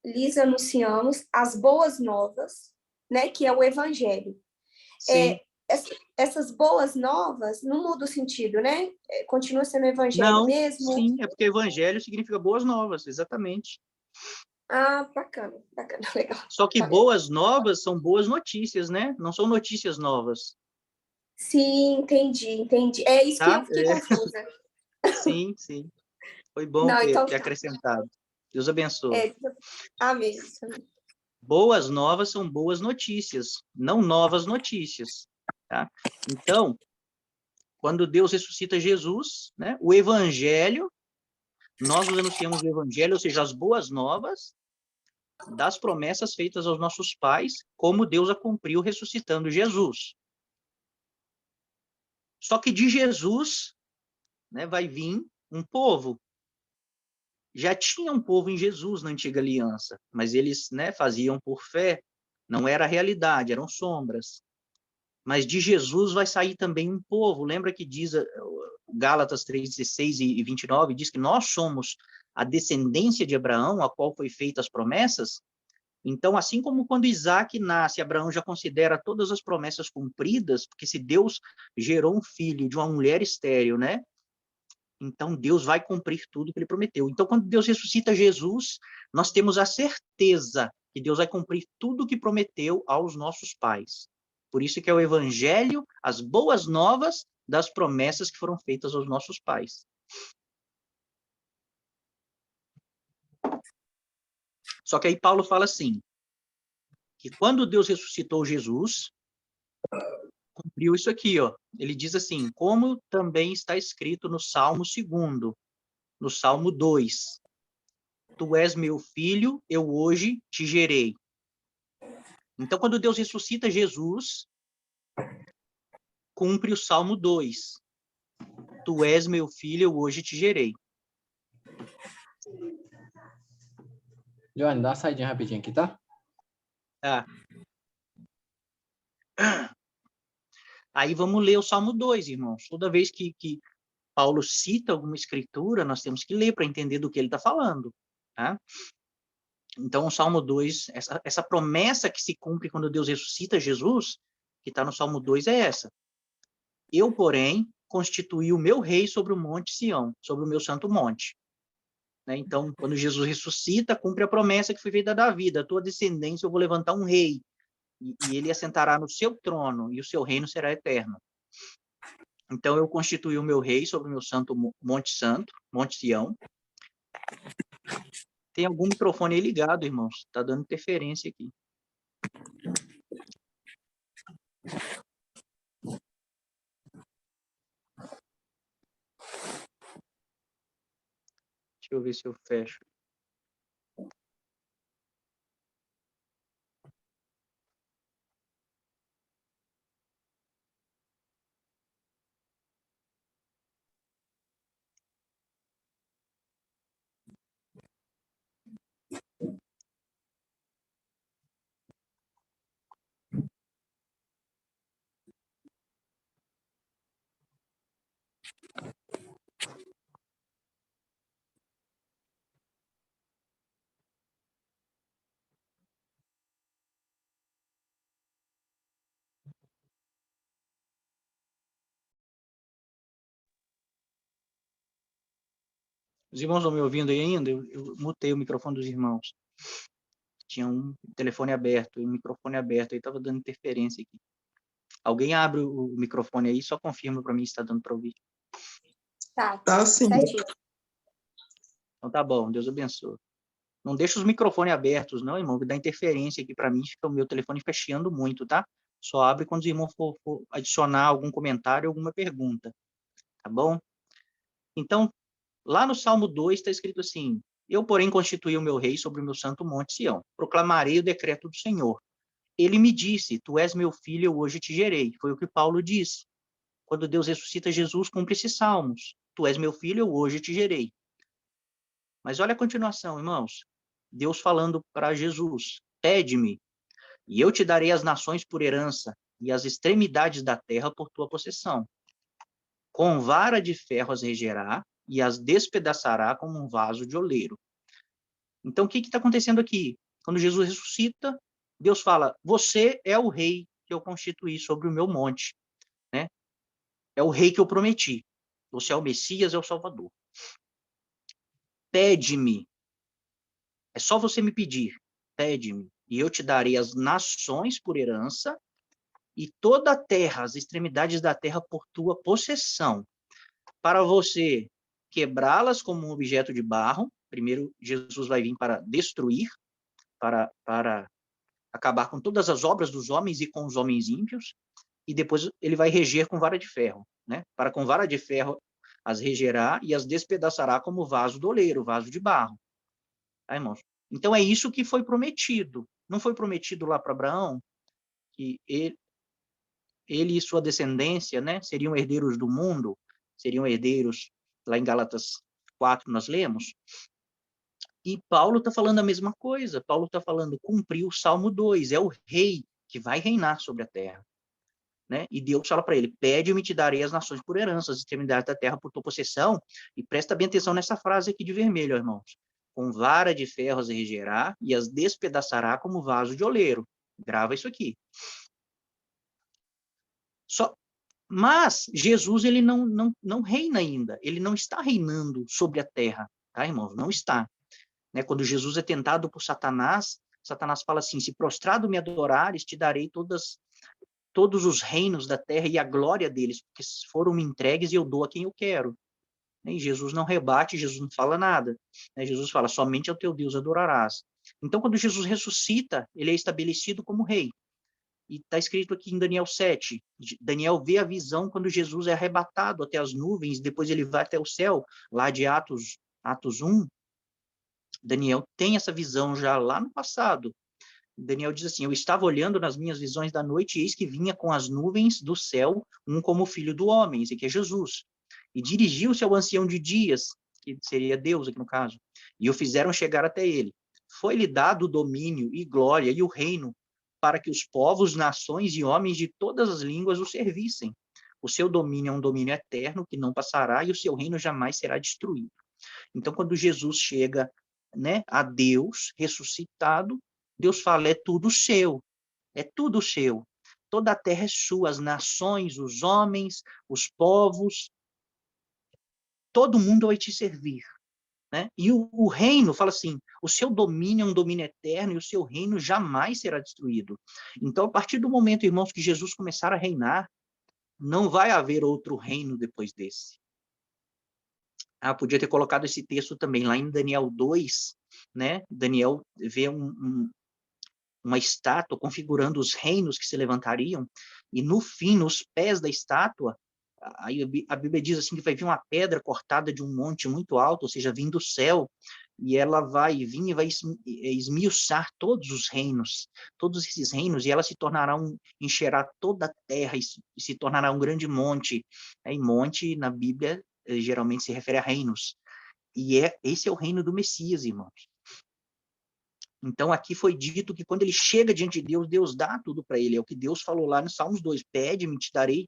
lhes anunciamos as boas novas, né, que é o evangelho. Sim. Essas boas novas não muda o sentido, né? Continua sendo evangelho Não, mesmo. sim, é porque evangelho significa boas novas, exatamente. Ah, bacana, legal. Só que Tá vendo? boas novas são boas notícias, né? Não são notícias novas. Sim, entendi. É isso que Tá? eu fiquei confusa. Sim, sim. Foi bom Não, então ter acrescentado. Deus abençoe. amém. Boas novas são boas notícias, não novas notícias. Tá? Então, quando Deus ressuscita Jesus, né, o evangelho, nós nos anunciamos o evangelho, ou seja, as boas novas das promessas feitas aos nossos pais, como Deus a cumpriu ressuscitando Jesus. Só que de Jesus, né, vai vir um povo. Já tinha um povo em Jesus na antiga aliança, mas eles, né, faziam por fé, não era a realidade, eram sombras. Mas de Jesus vai sair também um povo. Lembra que diz Gálatas 3:16 e 29, diz que nós somos a descendência de Abraão, a qual foi feitas as promessas? Então, assim como quando Isaac nasce, Abraão já considera todas as promessas cumpridas, porque se Deus gerou um filho de uma mulher estéril, né? Então, Deus vai cumprir tudo que ele prometeu. Então, quando Deus ressuscita Jesus, nós temos a certeza que Deus vai cumprir tudo o que prometeu aos nossos pais. Por isso que é o evangelho, as boas novas das promessas que foram feitas aos nossos pais. Só que aí Paulo fala assim, que quando Deus ressuscitou Jesus, cumpriu isso aqui, ó. Ele diz assim, como também está escrito no Salmo 2º, no Salmo 2. Tu és meu filho, eu hoje te gerei. Então, quando Deus ressuscita Jesus, cumpre o Salmo 2. Tu és meu filho, eu hoje te gerei. Johnny, dá uma saidinha rapidinho aqui, tá? Tá. Aí vamos ler o Salmo 2, irmãos. Toda vez que Paulo cita alguma escritura, nós temos que ler para entender do que ele está falando. Tá? Então, o Salmo 2, essa promessa que se cumpre quando Deus ressuscita Jesus, que está no Salmo 2, é essa. Eu, porém, constituí o meu rei sobre o monte Sião, sobre o meu santo monte. Né? Então, quando Jesus ressuscita, cumpre a promessa que foi feita a Davi, da tua descendência eu vou levantar um rei, e ele assentará no seu trono, e o seu reino será eterno. Então, eu constituí o meu rei sobre o meu santo Monte Sião. Tem algum microfone aí ligado, irmãos? Está dando interferência aqui. Deixa eu ver se eu fecho. Os irmãos estão me ouvindo aí ainda? Eu mutei o microfone dos irmãos. Tinha um telefone aberto e um microfone aberto, aí estava dando interferência aqui. Alguém abre o microfone aí, só confirma para mim se está dando para ouvir. Tá sim. Certinho. Então tá bom, Deus abençoe. Não deixa os microfones abertos, não, irmão, que dá interferência aqui para mim, fica o meu telefone fechando muito, tá? Só abre quando os irmãos for adicionar algum comentário, alguma pergunta, tá bom? Então, lá no Salmo 2 está escrito assim, eu, porém, constituí o meu rei sobre o meu santo monte Sião, proclamarei o decreto do Senhor. Ele me disse, tu és meu filho, eu hoje te gerei. Foi o que Paulo disse. Quando Deus ressuscita Jesus, cumpre esses salmos. Tu és meu filho, eu hoje te gerei. Mas olha a continuação, irmãos. Deus falando para Jesus, pede-me, e eu te darei as nações por herança, e as extremidades da terra por tua possessão. Com vara de ferro as regerá, e as despedaçará como um vaso de oleiro. Então, o que está acontecendo aqui? Quando Jesus ressuscita, Deus fala, você é o rei que eu constituí sobre o meu monte. Né? É o rei que eu prometi. Você é o Messias, é o Salvador. Pede-me. É só você me pedir. Pede-me. E eu te darei as nações por herança e toda a terra, as extremidades da terra por tua possessão. Para você quebrá-las como um objeto de barro. Primeiro, Jesus vai vir para destruir, para acabar com todas as obras dos homens e com os homens ímpios. E depois ele vai reger com vara de ferro. Né? Para com vara de ferro as regerá e as despedaçará como vaso do oleiro, vaso de barro. Tá, irmãos? Então é isso que foi prometido. Não foi prometido lá para Abraão que ele e sua descendência, né, seriam herdeiros do mundo, seriam herdeiros, lá em Gálatas 4 nós lemos. E Paulo está falando a mesma coisa. Paulo está falando, cumpriu o Salmo 2, é o rei que vai reinar sobre a terra. Né? E Deus fala para ele, pede-me e te darei as nações por herança, as extremidades da terra por tua possessão. E presta bem atenção nessa frase aqui de vermelho, irmãos. Com vara de ferro as regerá e as despedaçará como vaso de oleiro. Grava isso aqui. Mas Jesus ele não reina ainda. Ele não está reinando sobre a terra. Tá, irmãos? Não está. Né? Quando Jesus é tentado por Satanás, Satanás fala assim, se prostrado me adorares, te darei todos os reinos da terra e a glória deles, porque foram me entregues e eu dou a quem eu quero. E Jesus não rebate, Jesus não fala nada. Jesus fala, somente ao teu Deus adorarás. Então, quando Jesus ressuscita, ele é estabelecido como rei. E está escrito aqui em Daniel 7. Daniel vê a visão quando Jesus é arrebatado até as nuvens, depois ele vai até o céu, lá de Atos 1. Daniel tem essa visão já lá no passado. Daniel diz assim: eu estava olhando nas minhas visões da noite, e eis que vinha com as nuvens do céu, um como o filho do homem, esse aqui é Jesus. E dirigiu-se ao ancião de dias, que seria Deus aqui no caso, e o fizeram chegar até ele. Foi-lhe dado o domínio e glória e o reino, para que os povos, nações e homens de todas as línguas o servissem. O seu domínio é um domínio eterno, que não passará, e o seu reino jamais será destruído. Então, quando Jesus chega, né, a Deus, ressuscitado, Deus fala, é tudo seu, é tudo seu. Toda a terra é sua, as nações, os homens, os povos, todo mundo vai te servir. Né? E o reino, fala assim, o seu domínio é um domínio eterno e o seu reino jamais será destruído. Então, a partir do momento, irmãos, que Jesus começar a reinar, não vai haver outro reino depois desse. Podia ter colocado esse texto também lá em Daniel 2, né? Daniel vê uma estátua configurando os reinos que se levantariam, e no fim, nos pés da estátua, aí a Bíblia diz assim que vai vir uma pedra cortada de um monte muito alto, ou seja, vindo do céu, e ela vai vir e vai esmiuçar todos os reinos, todos esses reinos, e ela se tornará encherá toda a terra, e se tornará um grande monte. E monte, na Bíblia, geralmente se refere a reinos. E esse é o reino do Messias, irmãos. Então, aqui foi dito que quando ele chega diante de Deus, Deus dá tudo para ele. É o que Deus falou lá no Salmos 2. Pede-me, te darei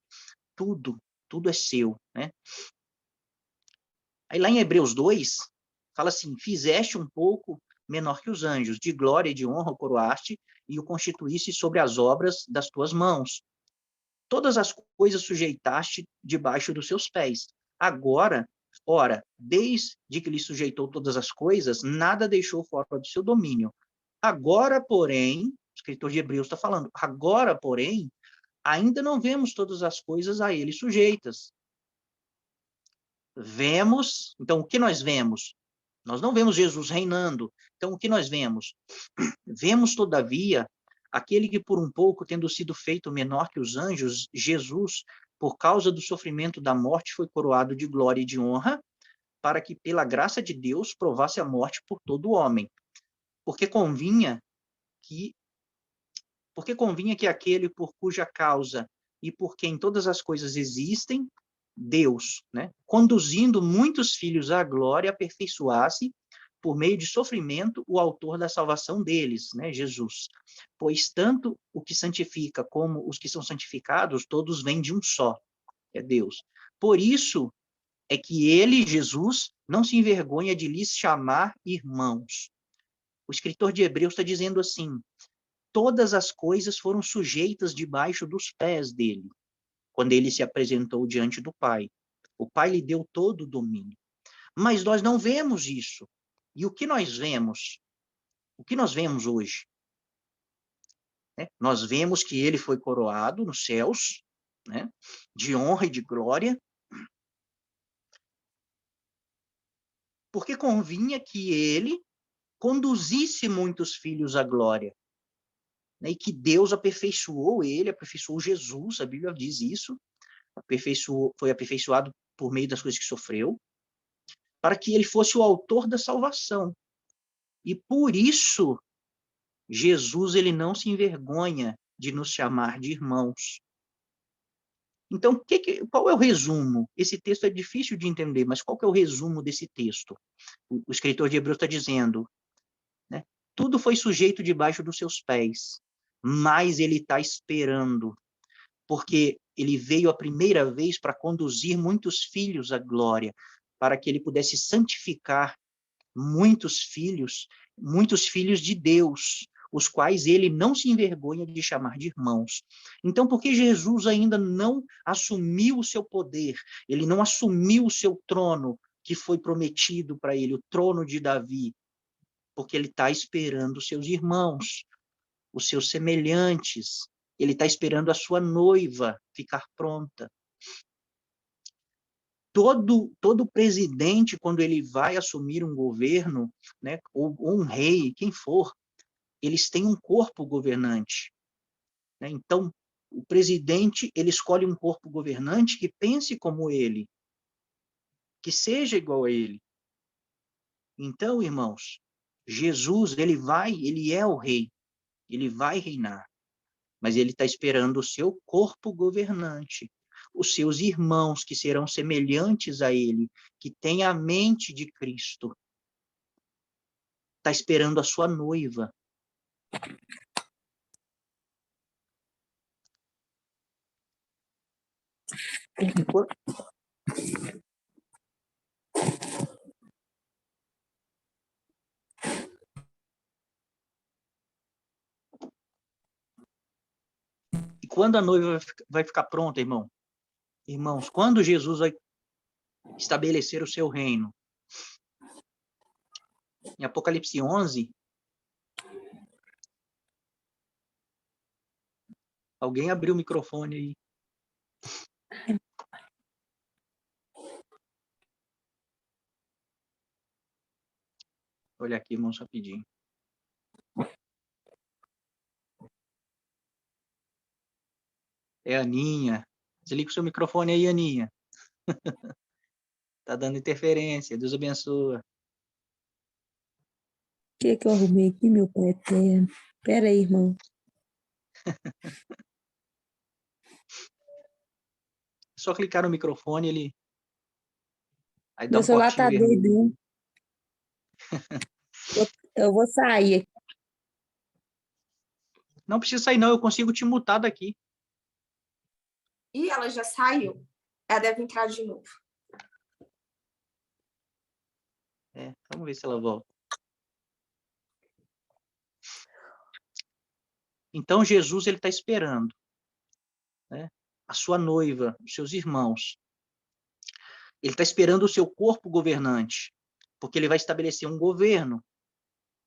tudo. Tudo é seu, né? Aí lá em Hebreus 2, fala assim, fizeste um pouco menor que os anjos, de glória e de honra o coroaste, e o constituíste sobre as obras das tuas mãos. Todas as coisas sujeitaste debaixo dos seus pés. Agora, ora, desde que lhe sujeitou todas as coisas, nada deixou fora do seu domínio. Agora, porém, o escritor de Hebreus está falando, agora, porém, ainda não vemos todas as coisas a ele sujeitas. Vemos, então o que nós vemos? Nós não vemos Jesus reinando. Então o que nós vemos? Vemos, todavia, aquele que por um pouco, tendo sido feito menor que os anjos, Jesus, por causa do sofrimento da morte, foi coroado de glória e de honra, para que pela graça de Deus provasse a morte por todo homem. Porque convinha que aquele por cuja causa e por quem todas as coisas existem, Deus, né, conduzindo muitos filhos à glória, aperfeiçoasse, por meio de sofrimento, o autor da salvação deles, né, Jesus. Pois tanto o que santifica como os que são santificados, todos vêm de um só, que é Deus. Por isso é que ele, Jesus, não se envergonha de lhes chamar irmãos. O escritor de Hebreus está dizendo assim, todas as coisas foram sujeitas debaixo dos pés dele, quando ele se apresentou diante do Pai. O Pai lhe deu todo o domínio. Mas nós não vemos isso. E o que nós vemos? O que nós vemos hoje? Nós vemos que ele foi coroado nos céus, né, de honra e de glória, porque convinha que ele conduzisse muitos filhos à glória. E que Deus aperfeiçoou ele, aperfeiçoou Jesus, a Bíblia diz isso, foi aperfeiçoado por meio das coisas que sofreu, para que ele fosse o autor da salvação. E por isso, Jesus ele não se envergonha de nos chamar de irmãos. Então, qual é o resumo? Esse texto é difícil de entender, mas qual que é o resumo desse texto? O escritor de Hebreus está dizendo, né, tudo foi sujeito debaixo dos seus pés, mas ele está esperando, porque ele veio a primeira vez para conduzir muitos filhos à glória, para que ele pudesse santificar muitos filhos de Deus, os quais ele não se envergonha de chamar de irmãos. Então, por que Jesus ainda não assumiu o seu poder? Ele não assumiu o seu trono que foi prometido para ele, o trono de Davi, porque ele está esperando os seus irmãos, os seus semelhantes, ele está esperando a sua noiva ficar pronta. Todo presidente, quando ele vai assumir um governo, né, ou um rei, quem for, eles têm um corpo governante. né? Então, o presidente, ele escolhe um corpo governante que pense como ele, que seja igual a ele. Então, irmãos, Jesus, ele é o rei, ele vai reinar, mas ele está esperando o seu corpo governante, os seus irmãos que serão semelhantes a ele, que têm a mente de Cristo. Está esperando a sua noiva. E quando a noiva vai ficar pronta, irmãos, quando Jesus vai estabelecer o seu reino? Em Apocalipse 11, alguém abriu o microfone aí. Olha aqui, irmãos, rapidinho. É a Aninha. Desliga o seu microfone aí, Aninha. Tá dando interferência. Deus abençoe. O que eu arrumei aqui, meu pai eterno? Pera aí, irmão. É só clicar no microfone, ele... Aí dá Meu um celular tá cortinho vermelho. doido, hein? Eu vou sair aqui. Não precisa sair, não. Eu consigo te mutar daqui. E ela já saiu. Ela deve entrar de novo. Vamos ver se ela volta. Então, Jesus, ele está esperando, né, a sua noiva, os seus irmãos. Ele está esperando o seu corpo governante, porque ele vai estabelecer um governo.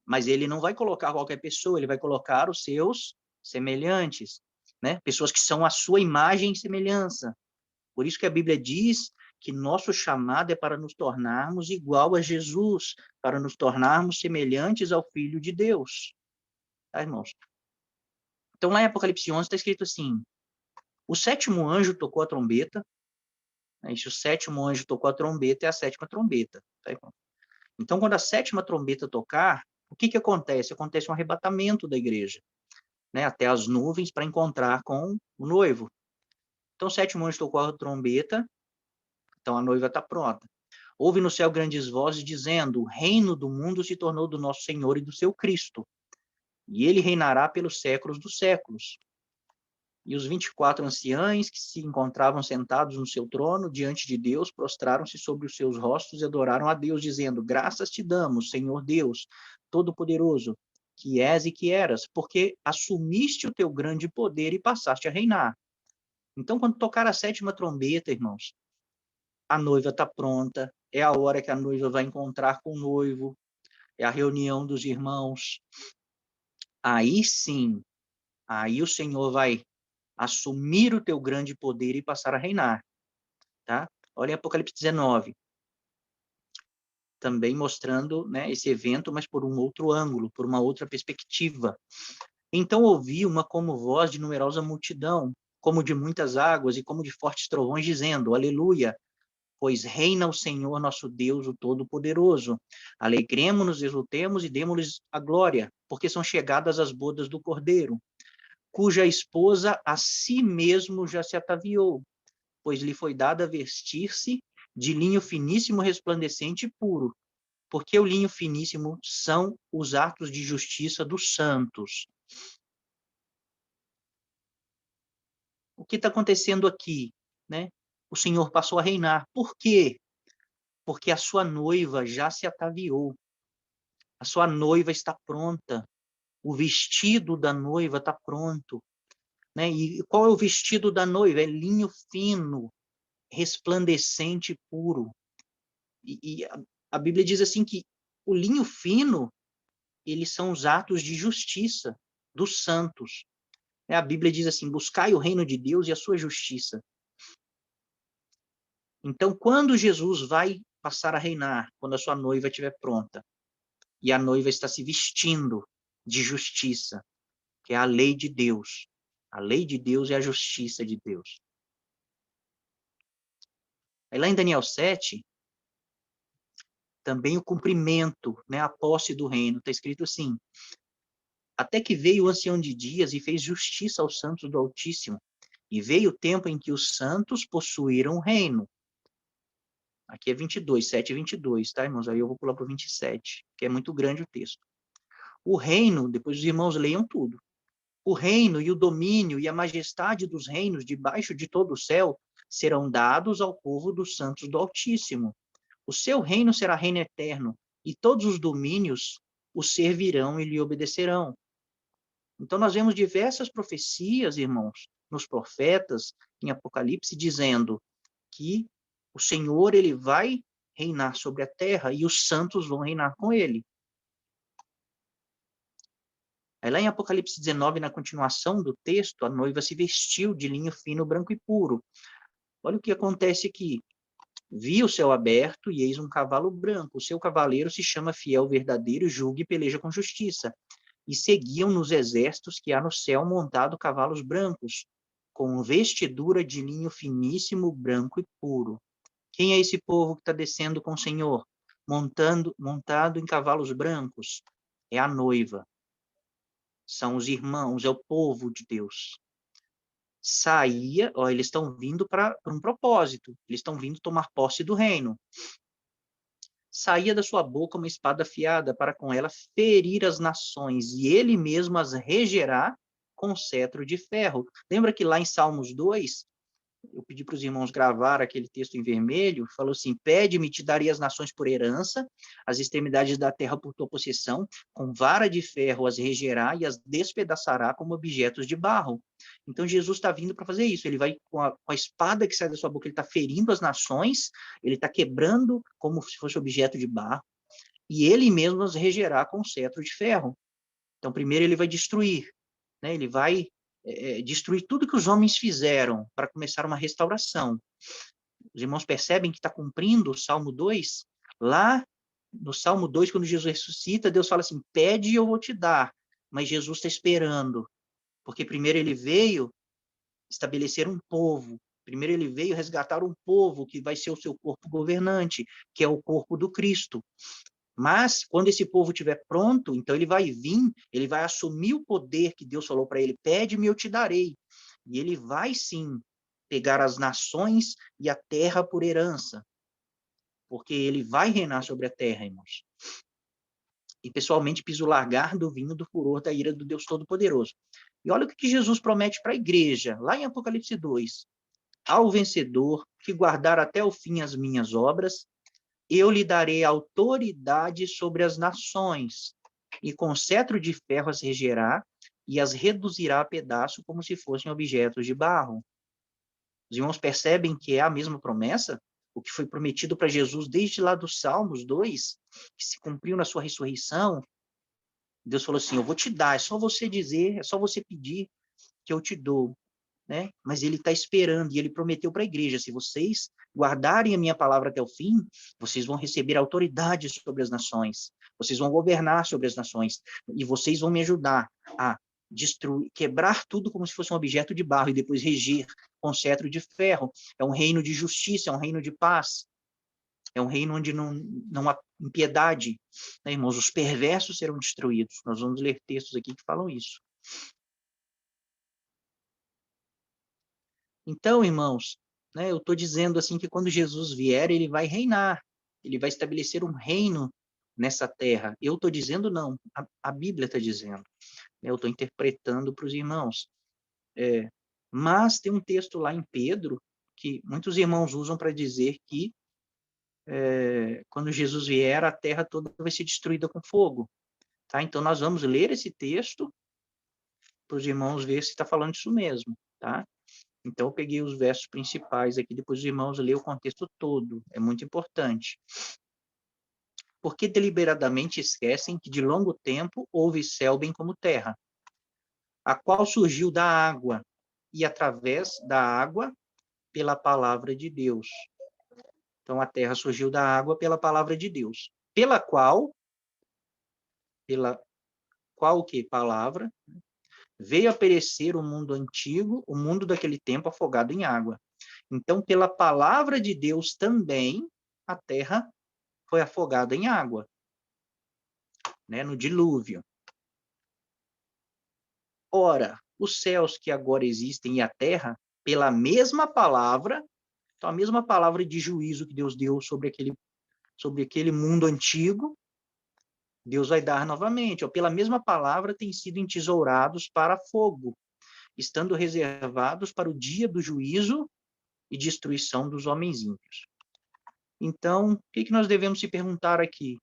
Mas ele não vai colocar qualquer pessoa, ele vai colocar os seus semelhantes, né? Pessoas que são a sua imagem e semelhança. Por isso que a Bíblia diz que nosso chamado é para nos tornarmos igual a Jesus, para nos tornarmos semelhantes ao Filho de Deus. Tá, irmãos? Então, lá em Apocalipse 11 está escrito assim: o sétimo anjo tocou a trombeta, né? Isso, o sétimo anjo tocou a trombeta, é a sétima trombeta. Tá, irmão? Então, quando a sétima trombeta tocar, o que acontece? Acontece um arrebatamento da igreja, né, até as nuvens para encontrar com o noivo. Então, o sétimo anjo tocou a trombeta, então a noiva está pronta. Houve no céu grandes vozes dizendo: o reino do mundo se tornou do nosso Senhor e do seu Cristo, e ele reinará pelos séculos dos séculos. E os 24 anciães que se encontravam sentados no seu trono, diante de Deus, prostraram-se sobre os seus rostos e adoraram a Deus, dizendo: graças te damos, Senhor Deus, Todo-Poderoso, que és e que eras, porque assumiste o teu grande poder e passaste a reinar. Então, quando tocar a sétima trombeta, irmãos, a noiva está pronta, é a hora que a noiva vai encontrar com o noivo, é a reunião dos irmãos. Aí sim, aí o Senhor vai assumir o teu grande poder e passar a reinar, tá? Olha em Apocalipse 19, também mostrando, né, esse evento, mas por um outro ângulo, por uma outra perspectiva. Então ouvi uma como voz de numerosa multidão, como de muitas águas e como de fortes trovões, dizendo: aleluia, pois reina o Senhor nosso Deus, o Todo-Poderoso. Alegremo-nos, exultemos e demos-lhes a glória, porque são chegadas as bodas do Cordeiro, cuja esposa a si mesmo já se ataviou, pois lhe foi dada vestir-se de linho finíssimo, resplandecente e puro, porque o linho finíssimo são os atos de justiça dos santos. O que está acontecendo aqui, né? O Senhor passou a reinar. Por quê? Porque a sua noiva já se ataviou. A sua noiva está pronta. O vestido da noiva está pronto. Né? E qual é o vestido da noiva? É linho fino, resplandecente e puro. E a Bíblia diz assim que o linho fino, eles são os atos de justiça dos santos. A Bíblia diz assim: buscai o reino de Deus e a sua justiça. Então, quando Jesus vai passar a reinar, quando a sua noiva estiver pronta, e a noiva está se vestindo de justiça, que é a lei de Deus, A lei de Deus é a justiça de Deus. Aí lá em Daniel 7, também o cumprimento, né, a posse do reino. Está escrito assim: até que veio o ancião de dias e fez justiça aos santos do Altíssimo, e veio o tempo em que os santos possuíram o reino. Aqui é 22, 7 e 22, tá, irmãos? Aí eu vou pular para o 27, que é muito grande o texto. O reino, depois os irmãos leiam tudo. O reino e o domínio e a majestade dos reinos debaixo de todo o céu serão dados ao povo dos santos do Altíssimo. O seu reino será reino eterno, e todos os domínios o servirão e lhe obedecerão. Então, nós vemos diversas profecias, irmãos, nos profetas, em Apocalipse, dizendo que o Senhor, ele vai reinar sobre a terra e os santos vão reinar com ele. Aí lá em Apocalipse 19, na continuação do texto, a noiva se vestiu de linho fino, branco e puro. Olha o que acontece aqui. Vi o céu aberto e eis um cavalo branco. O seu cavaleiro se chama Fiel Verdadeiro, julga e peleja com justiça. E seguiam nos exércitos que há no céu montado cavalos brancos, com vestidura de linho finíssimo, branco e puro. Quem é esse povo que está descendo com o Senhor, montado em cavalos brancos? É a noiva. São os irmãos, é o povo de Deus. Saía, ó, eles estão vindo para um propósito, eles estão vindo tomar posse do reino. Saía da sua boca uma espada afiada para com ela ferir as nações, e ele mesmo as regerá com cetro de ferro. Lembra que lá em Salmos 2, eu pedi para os irmãos gravar aquele texto em vermelho, falou assim: pede-me, te darei as nações por herança, as extremidades da terra por tua possessão, com vara de ferro as regerá e as despedaçará como objetos de barro. Então Jesus está vindo para fazer isso, ele vai com a espada que sai da sua boca, ele está ferindo as nações, ele está quebrando como se fosse objeto de barro, e ele mesmo as regerá com cetro de ferro. Então primeiro ele vai destruir, né? Ele vai destruir tudo que os homens fizeram para começar uma restauração. Os irmãos percebem que está cumprindo o Salmo 2? Lá no Salmo 2, quando Jesus ressuscita, Deus fala assim: pede e eu vou te dar. Mas Jesus está esperando, porque primeiro ele veio estabelecer um povo. Primeiro ele veio resgatar um povo que vai ser o seu corpo governante, que é o corpo do Cristo. Mas, quando esse povo estiver pronto, então ele vai vir, ele vai assumir o poder que Deus falou para ele: pede-me, eu te darei. E ele vai, sim, pegar as nações e a terra por herança, porque ele vai reinar sobre a terra, irmãos. E, pessoalmente, piso largar do vinho do furor da ira do Deus Todo-Poderoso. E olha o que Jesus promete para a igreja, lá em Apocalipse 2. Ao vencedor, que guardar até o fim as minhas obras, eu lhe darei autoridade sobre as nações, e com cetro de ferro as regerá, e as reduzirá a pedaço como se fossem objetos de barro. Os irmãos percebem que é a mesma promessa? O que foi prometido para Jesus desde lá dos Salmos 2, que se cumpriu na sua ressurreição. Deus falou assim: eu vou te dar, é só você dizer, é só você pedir que eu te dou. Né? Mas ele está esperando, e ele prometeu para a igreja: se vocês guardarem a minha palavra até o fim, vocês vão receber autoridade sobre as nações, vocês vão governar sobre as nações, e vocês vão me ajudar a destruir, quebrar tudo como se fosse um objeto de barro, e depois reger com cetro de ferro. É um reino de justiça, é um reino de paz, é um reino onde não há impiedade, né, irmãos? Os perversos serão destruídos. Nós vamos ler textos aqui que falam isso. Então, irmãos, né, eu estou dizendo assim que quando Jesus vier, ele vai reinar, ele vai estabelecer um reino nessa terra. Eu estou dizendo não, a Bíblia está dizendo. Eu estou interpretando para os irmãos. Mas tem um texto lá em Pedro que muitos irmãos usam para dizer que quando Jesus vier, a terra toda vai ser destruída com fogo. Tá? Então, nós vamos ler esse texto para os irmãos ver se está falando isso mesmo. Tá? Então, eu peguei os versos principais aqui, depois os irmãos lêem o contexto todo, é muito importante. Porque deliberadamente esquecem que de longo tempo houve céu bem como terra, a qual surgiu da água, e através da água, pela palavra de Deus. Então, a terra surgiu da água pela palavra de Deus, pela qual o quê? Palavra. Veio a perecer o mundo antigo, o mundo daquele tempo afogado em água. Então, pela palavra de Deus também, a terra foi afogada em água, né, no dilúvio. Ora, os céus que agora existem e a terra, pela mesma palavra, então a mesma palavra de juízo que Deus deu sobre aquele mundo antigo, Deus vai dar novamente. Ó, pela mesma palavra, têm sido entesourados para fogo, estando reservados para o dia do juízo e destruição dos homens ímpios. Então, o que nós devemos se perguntar aqui?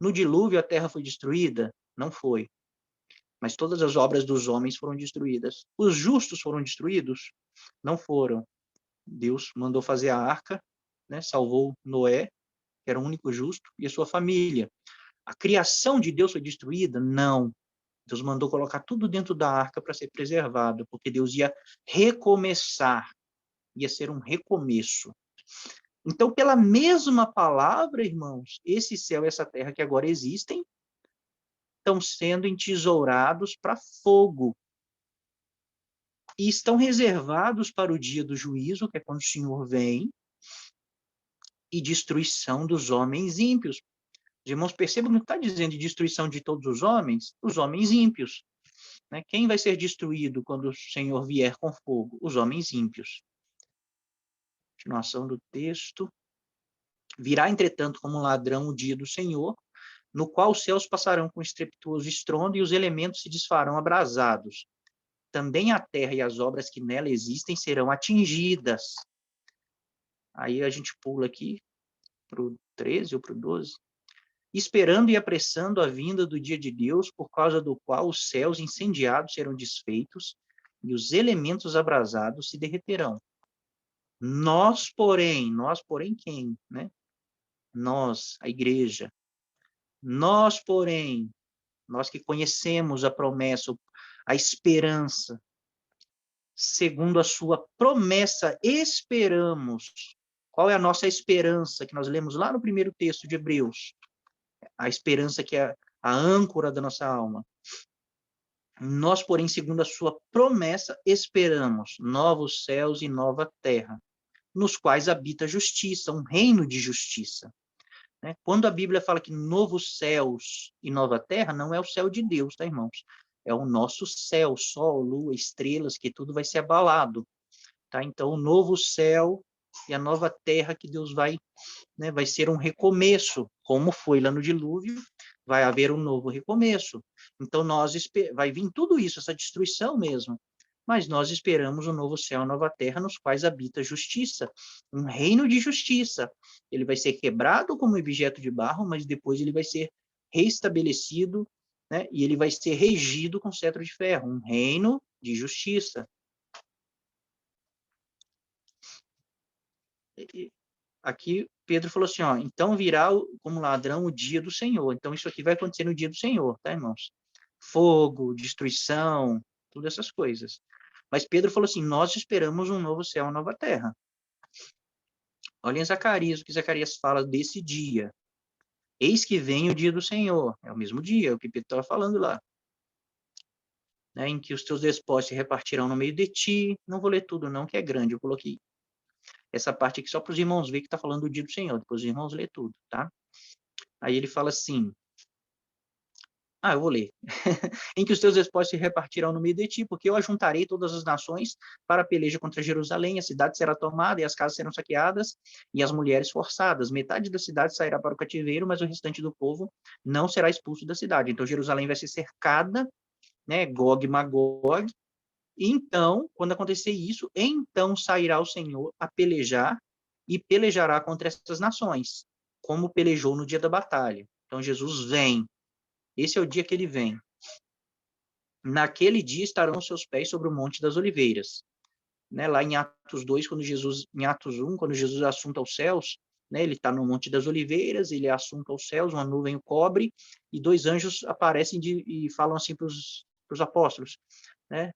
No dilúvio a terra foi destruída? Não foi. Mas todas as obras dos homens foram destruídas. Os justos foram destruídos? Não foram. Deus mandou fazer a arca, né, salvou Noé, que era o único justo, e a sua família. A criação de Deus foi destruída? Não. Deus mandou colocar tudo dentro da arca para ser preservado, porque Deus ia recomeçar, ia ser um recomeço. Então, pela mesma palavra, irmãos, esse céu e essa terra que agora existem, estão sendo entesourados para fogo. E estão reservados para o dia do juízo, que é quando o Senhor vem, e destruição dos homens ímpios. Os irmãos percebam que não está dizendo de destruição de todos os homens ímpios. Né? Quem vai ser destruído quando o Senhor vier com fogo? Os homens ímpios. Continuação do texto. Virá, entretanto, como um ladrão o dia do Senhor, no qual os céus passarão com estrepitoso estrondo e os elementos se desfarão abrasados. Também a terra e as obras que nela existem serão atingidas. Aí a gente pula aqui para o 13 ou para o 12. Esperando e apressando a vinda do dia de Deus, por causa do qual os céus incendiados serão desfeitos e os elementos abrasados se derreterão. Nós, porém quem? Né? Nós, a igreja. Nós, porém, nós que conhecemos a promessa, a esperança, segundo a sua promessa, esperamos. Qual é a nossa esperança que nós lemos lá no primeiro texto de Hebreus? A esperança que é a âncora da nossa alma. Nós, porém, segundo a sua promessa, esperamos novos céus e nova terra, nos quais habita a justiça, um reino de justiça. Né? Quando a Bíblia fala que novos céus e nova terra, não é o céu de Deus, tá, irmãos? É o nosso céu, sol, lua, estrelas, que tudo vai ser abalado. Tá? Então, o novo céu e a nova terra que Deus vai, né, vai ser um recomeço, como foi lá no dilúvio, vai haver um novo recomeço. Então, vai vir tudo isso, essa destruição mesmo, mas nós esperamos um novo céu e nova terra nos quais habita a justiça, um reino de justiça. Ele vai ser quebrado como objeto de barro, mas depois ele vai ser reestabelecido, né, e ele vai ser regido com cetro de ferro, um reino de justiça. Aqui Pedro falou assim, ó, então virá como ladrão o dia do Senhor. Então isso aqui vai acontecer no dia do Senhor, tá, irmãos? Fogo, destruição, todas essas coisas. Mas Pedro falou assim, nós esperamos um novo céu, uma nova terra. Olhem Zacarias, o que Zacarias fala desse dia. Eis que vem o dia do Senhor. É o mesmo dia, é o que Pedro estava falando lá. Né, em que os teus despojos se repartirão no meio de ti. Não vou ler tudo não, que é grande, eu coloquei essa parte aqui só para os irmãos ver que está falando do dia do Senhor, depois os irmãos lê tudo, tá? Aí ele fala assim, eu vou ler. Em que os teus despojos se repartirão no meio de ti, porque eu ajuntarei todas as nações para a peleja contra Jerusalém, a cidade será tomada, e as casas serão saqueadas, e as mulheres forçadas. Metade da cidade sairá para o cativeiro, mas o restante do povo não será expulso da cidade. Então Jerusalém vai ser cercada, né, Gog e Magog. Então, quando acontecer isso, então sairá o Senhor a pelejar e pelejará contra essas nações, como pelejou no dia da batalha. Então, Jesus vem. Esse é o dia que ele vem. Naquele dia estarão seus pés sobre o Monte das Oliveiras. Né, lá em Atos 2, em Atos 1, quando Jesus é assunto aos céus, né, ele está no Monte das Oliveiras, ele é assunto aos céus, uma nuvem o cobre, e dois anjos aparecem e falam assim para os apóstolos, né?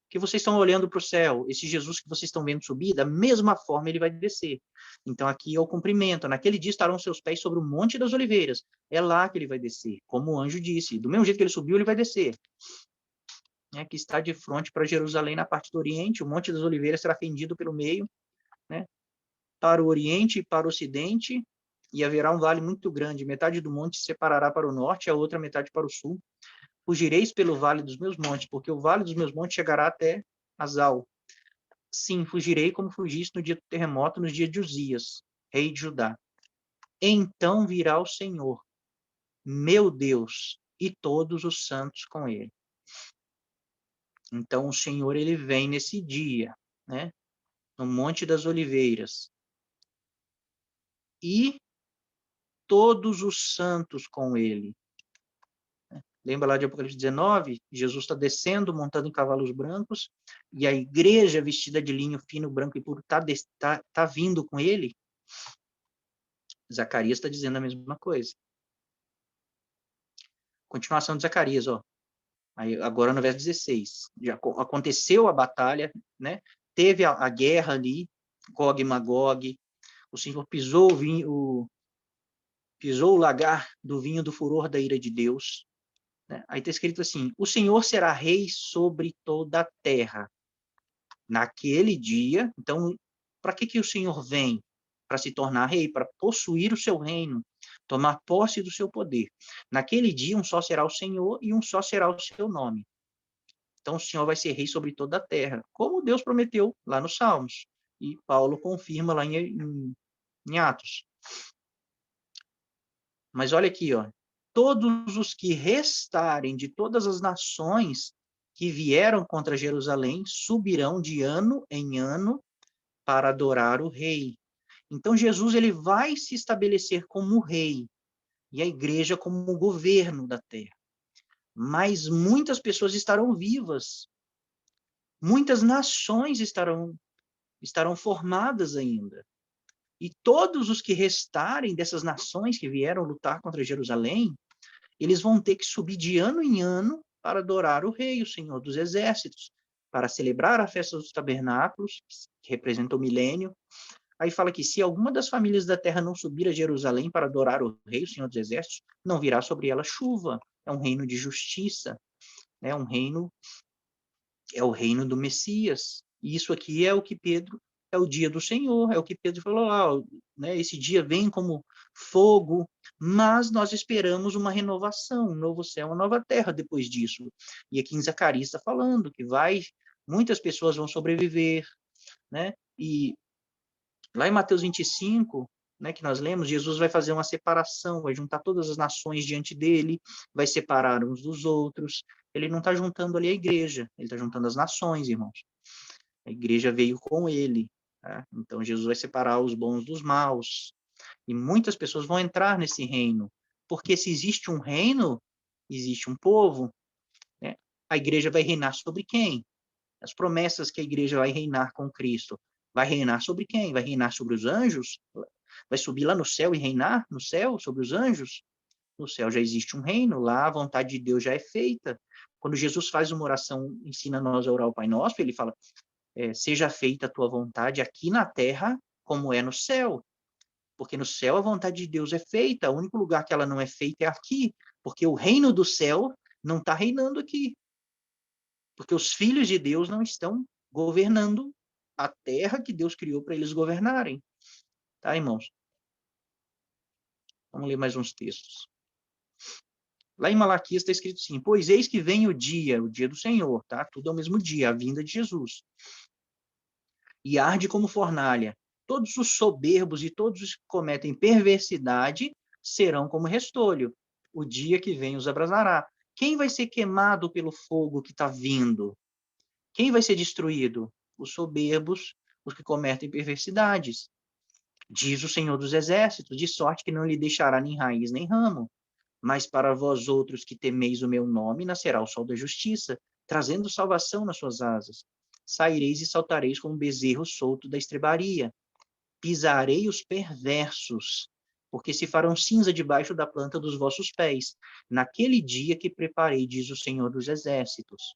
Que vocês estão olhando para o céu, esse Jesus que vocês estão vendo subir, da mesma forma ele vai descer. Então aqui é o cumprimento, naquele dia estarão seus pés sobre o Monte das Oliveiras, é lá que ele vai descer, como o anjo disse, do mesmo jeito que ele subiu, ele vai descer. né, que está de frente para Jerusalém na parte do Oriente. O Monte das Oliveiras será fendido pelo meio, né, para o Oriente e para o Ocidente, e haverá um vale muito grande. Metade do monte se separará para o norte, a outra metade para o sul. Fugireis pelo vale dos meus montes, porque o vale dos meus montes chegará até Azal. Sim, fugirei como fugiste no dia do terremoto, nos dias de Uzias, rei de Judá. Então virá o Senhor, meu Deus, e todos os santos com ele. Então o Senhor, ele vem nesse dia, né, no Monte das Oliveiras, e todos os santos com ele. Lembra lá de Apocalipse 19? Jesus está descendo, montado em cavalos brancos, e a igreja vestida de linho fino, branco e puro tá vindo com ele. Zacarias está dizendo a mesma coisa. Continuação de Zacarias, ó. Aí, agora no verso 16. Já aconteceu a batalha, né? Teve a guerra ali, Gog e Magog. O Senhor pisou pisou o lagar do vinho do furor da ira de Deus. Né? Aí está escrito assim: o Senhor será rei sobre toda a terra. Naquele dia, então, para que o Senhor vem? Para se tornar rei, para possuir o seu reino, tomar posse do seu poder. Naquele dia, um só será o Senhor e um só será o seu nome. Então, o Senhor vai ser rei sobre toda a terra, como Deus prometeu lá nos Salmos. E Paulo confirma lá em Atos. Mas olha aqui, ó. Todos os que restarem de todas as nações que vieram contra Jerusalém subirão de ano em ano para adorar o rei. Então, Jesus, ele vai se estabelecer como rei e a igreja como o governo da terra. Mas muitas pessoas estarão vivas. Muitas nações estarão formadas ainda. E todos os que restarem dessas nações que vieram lutar contra Jerusalém, eles vão ter que subir de ano em ano para adorar o rei, o Senhor dos Exércitos, para celebrar a festa dos tabernáculos, que representa o milênio. Aí fala que se alguma das famílias da terra não subir a Jerusalém para adorar o rei, o Senhor dos Exércitos, não virá sobre ela chuva. É um reino de justiça, né? É o reino do Messias. E isso aqui é o que Pedro, é o dia do Senhor, é o que Pedro falou lá, né? Esse dia vem como fogo, mas nós esperamos uma renovação, um novo céu, uma nova terra depois disso. E aqui em Zacarias está falando que muitas pessoas vão sobreviver, né? E lá em Mateus 25, né, que nós lemos, Jesus vai fazer uma separação, vai juntar todas as nações diante dele, vai separar uns dos outros. Ele não está juntando ali a igreja, ele está juntando as nações, irmãos. A igreja veio com ele. Tá? Então, Jesus vai separar os bons dos maus. E muitas pessoas vão entrar nesse reino. Porque se existe um reino, existe um povo. Né? A igreja vai reinar sobre quem? As promessas que a igreja vai reinar com Cristo. Vai reinar sobre quem? Vai reinar sobre os anjos? Vai subir lá no céu e reinar no céu sobre os anjos? No céu já existe um reino, lá a vontade de Deus já é feita. Quando Jesus faz uma oração, ensina nós a orar o Pai Nosso, ele fala, seja feita a tua vontade aqui na terra, como é no céu. Porque no céu a vontade de Deus é feita, o único lugar que ela não é feita é aqui, porque o reino do céu não está reinando aqui. Porque os filhos de Deus não estão governando a terra que Deus criou para eles governarem. Tá, irmãos? Vamos ler mais uns textos. Lá em Malaquias está escrito assim, pois eis que vem o dia do Senhor, tá? Tudo é o mesmo dia, a vinda de Jesus. E arde como fornalha. Todos os soberbos e todos os que cometem perversidade serão como restolho. O dia que vem os abrasará. Quem vai ser queimado pelo fogo que está vindo? Quem vai ser destruído? Os soberbos, os que cometem perversidades. Diz o Senhor dos Exércitos, de sorte que não lhe deixará nem raiz nem ramo. Mas para vós outros que temeis o meu nome, nascerá o sol da justiça, trazendo salvação nas suas asas. Saireis e saltareis como um bezerro solto da estrebaria. Pisarei os perversos, porque se farão cinza debaixo da planta dos vossos pés, naquele dia que preparei, diz o Senhor dos Exércitos.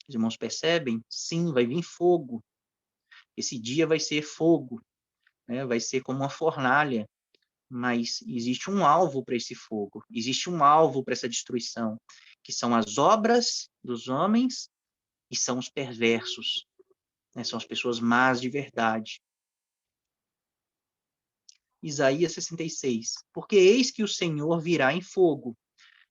Os irmãos percebem? Sim, vai vir fogo. Esse dia vai ser fogo, né? Vai ser como uma fornalha, mas existe um alvo para esse fogo, existe um alvo para essa destruição. que são as obras dos homens e são os perversos, né? São as pessoas más de verdade. Isaías 66. Porque eis que o Senhor virá em fogo,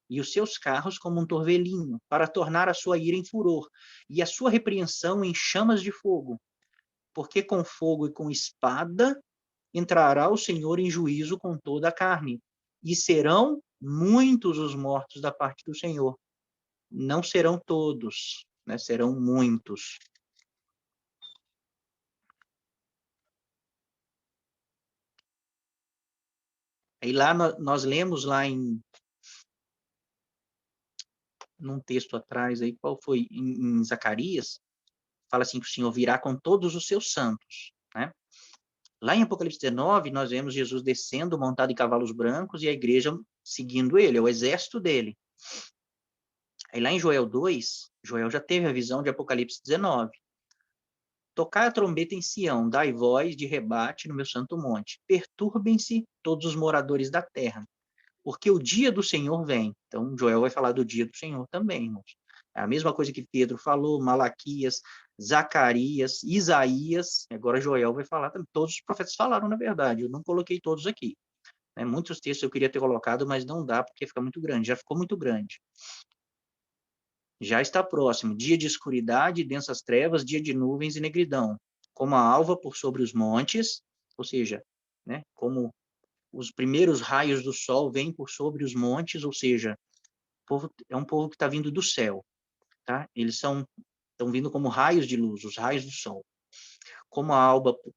e os seus carros como um torvelinho, para tornar a sua ira em furor, e a sua repreensão em chamas de fogo. Porque com fogo e com espada entrará o Senhor em juízo com toda a carne, e serão muitos os mortos da parte do Senhor. Não serão todos, né? Serão muitos. Aí lá nós lemos lá num texto atrás, aí, qual foi? Em Zacarias, fala assim que o Senhor virá com todos os seus santos, né? Lá em Apocalipse 19, nós vemos Jesus descendo, montado em cavalos brancos, e a igreja seguindo ele, é o exército dele. Aí lá em Joel 2, Joel já teve a visão de Apocalipse 19. Tocai a trombeta em Sião, dai voz de rebate no meu santo monte. Perturbem-se todos os moradores da terra, porque o dia do Senhor vem. Então, Joel vai falar do dia do Senhor também, irmãos. É a mesma coisa que Pedro falou, Malaquias, Zacarias, Isaías, agora Joel vai falar também. Todos os profetas falaram, na verdade, eu não coloquei todos aqui. Né? Muitos textos eu queria ter colocado, mas não dá, porque fica muito grande, já ficou muito grande. Já está próximo, dia de escuridade, densas trevas, dia de nuvens e negridão, como a alva por sobre os montes, ou seja, né, como os primeiros raios do sol vêm por sobre os montes, ou seja, é um povo que está vindo do céu, tá? Eles estão vindo como raios de luz, os raios do sol. Como a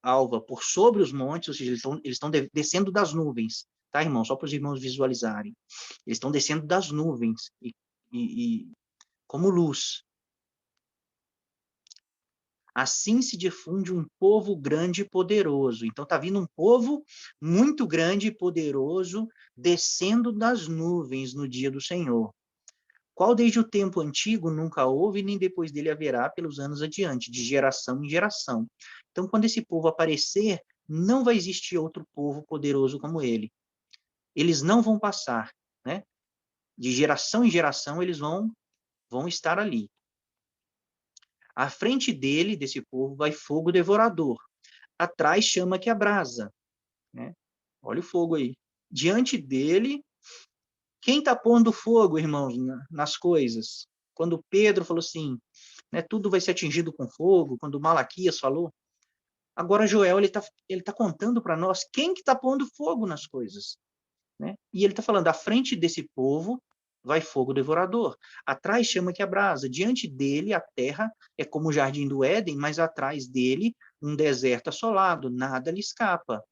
alva por sobre os montes, ou seja, eles estão descendo das nuvens, tá, irmão? Só para os irmãos visualizarem. Eles estão descendo das nuvens e como luz. Assim se difunde um povo grande e poderoso. Então está vindo um povo muito grande e poderoso descendo das nuvens no dia do Senhor. Qual desde o tempo antigo nunca houve, nem depois dele haverá pelos anos adiante, de geração em geração. Então, quando esse povo aparecer, não vai existir outro povo poderoso como ele. Eles não vão passar, né? De geração em geração, eles vão estar ali. À frente dele, desse povo, vai fogo devorador. Atrás chama que abrasa, né? Olha o fogo aí. Diante dele, quem está pondo fogo, irmãos, nas coisas? Quando Pedro falou assim, né, tudo vai ser atingido com fogo, quando Malaquias falou, agora Joel ele tá contando para nós quem que está pondo fogo nas coisas, né? E ele está falando, à frente desse povo vai fogo devorador, atrás chama que abrasa, diante dele a terra é como o jardim do Éden, mas atrás dele um deserto assolado, nada lhe escapa.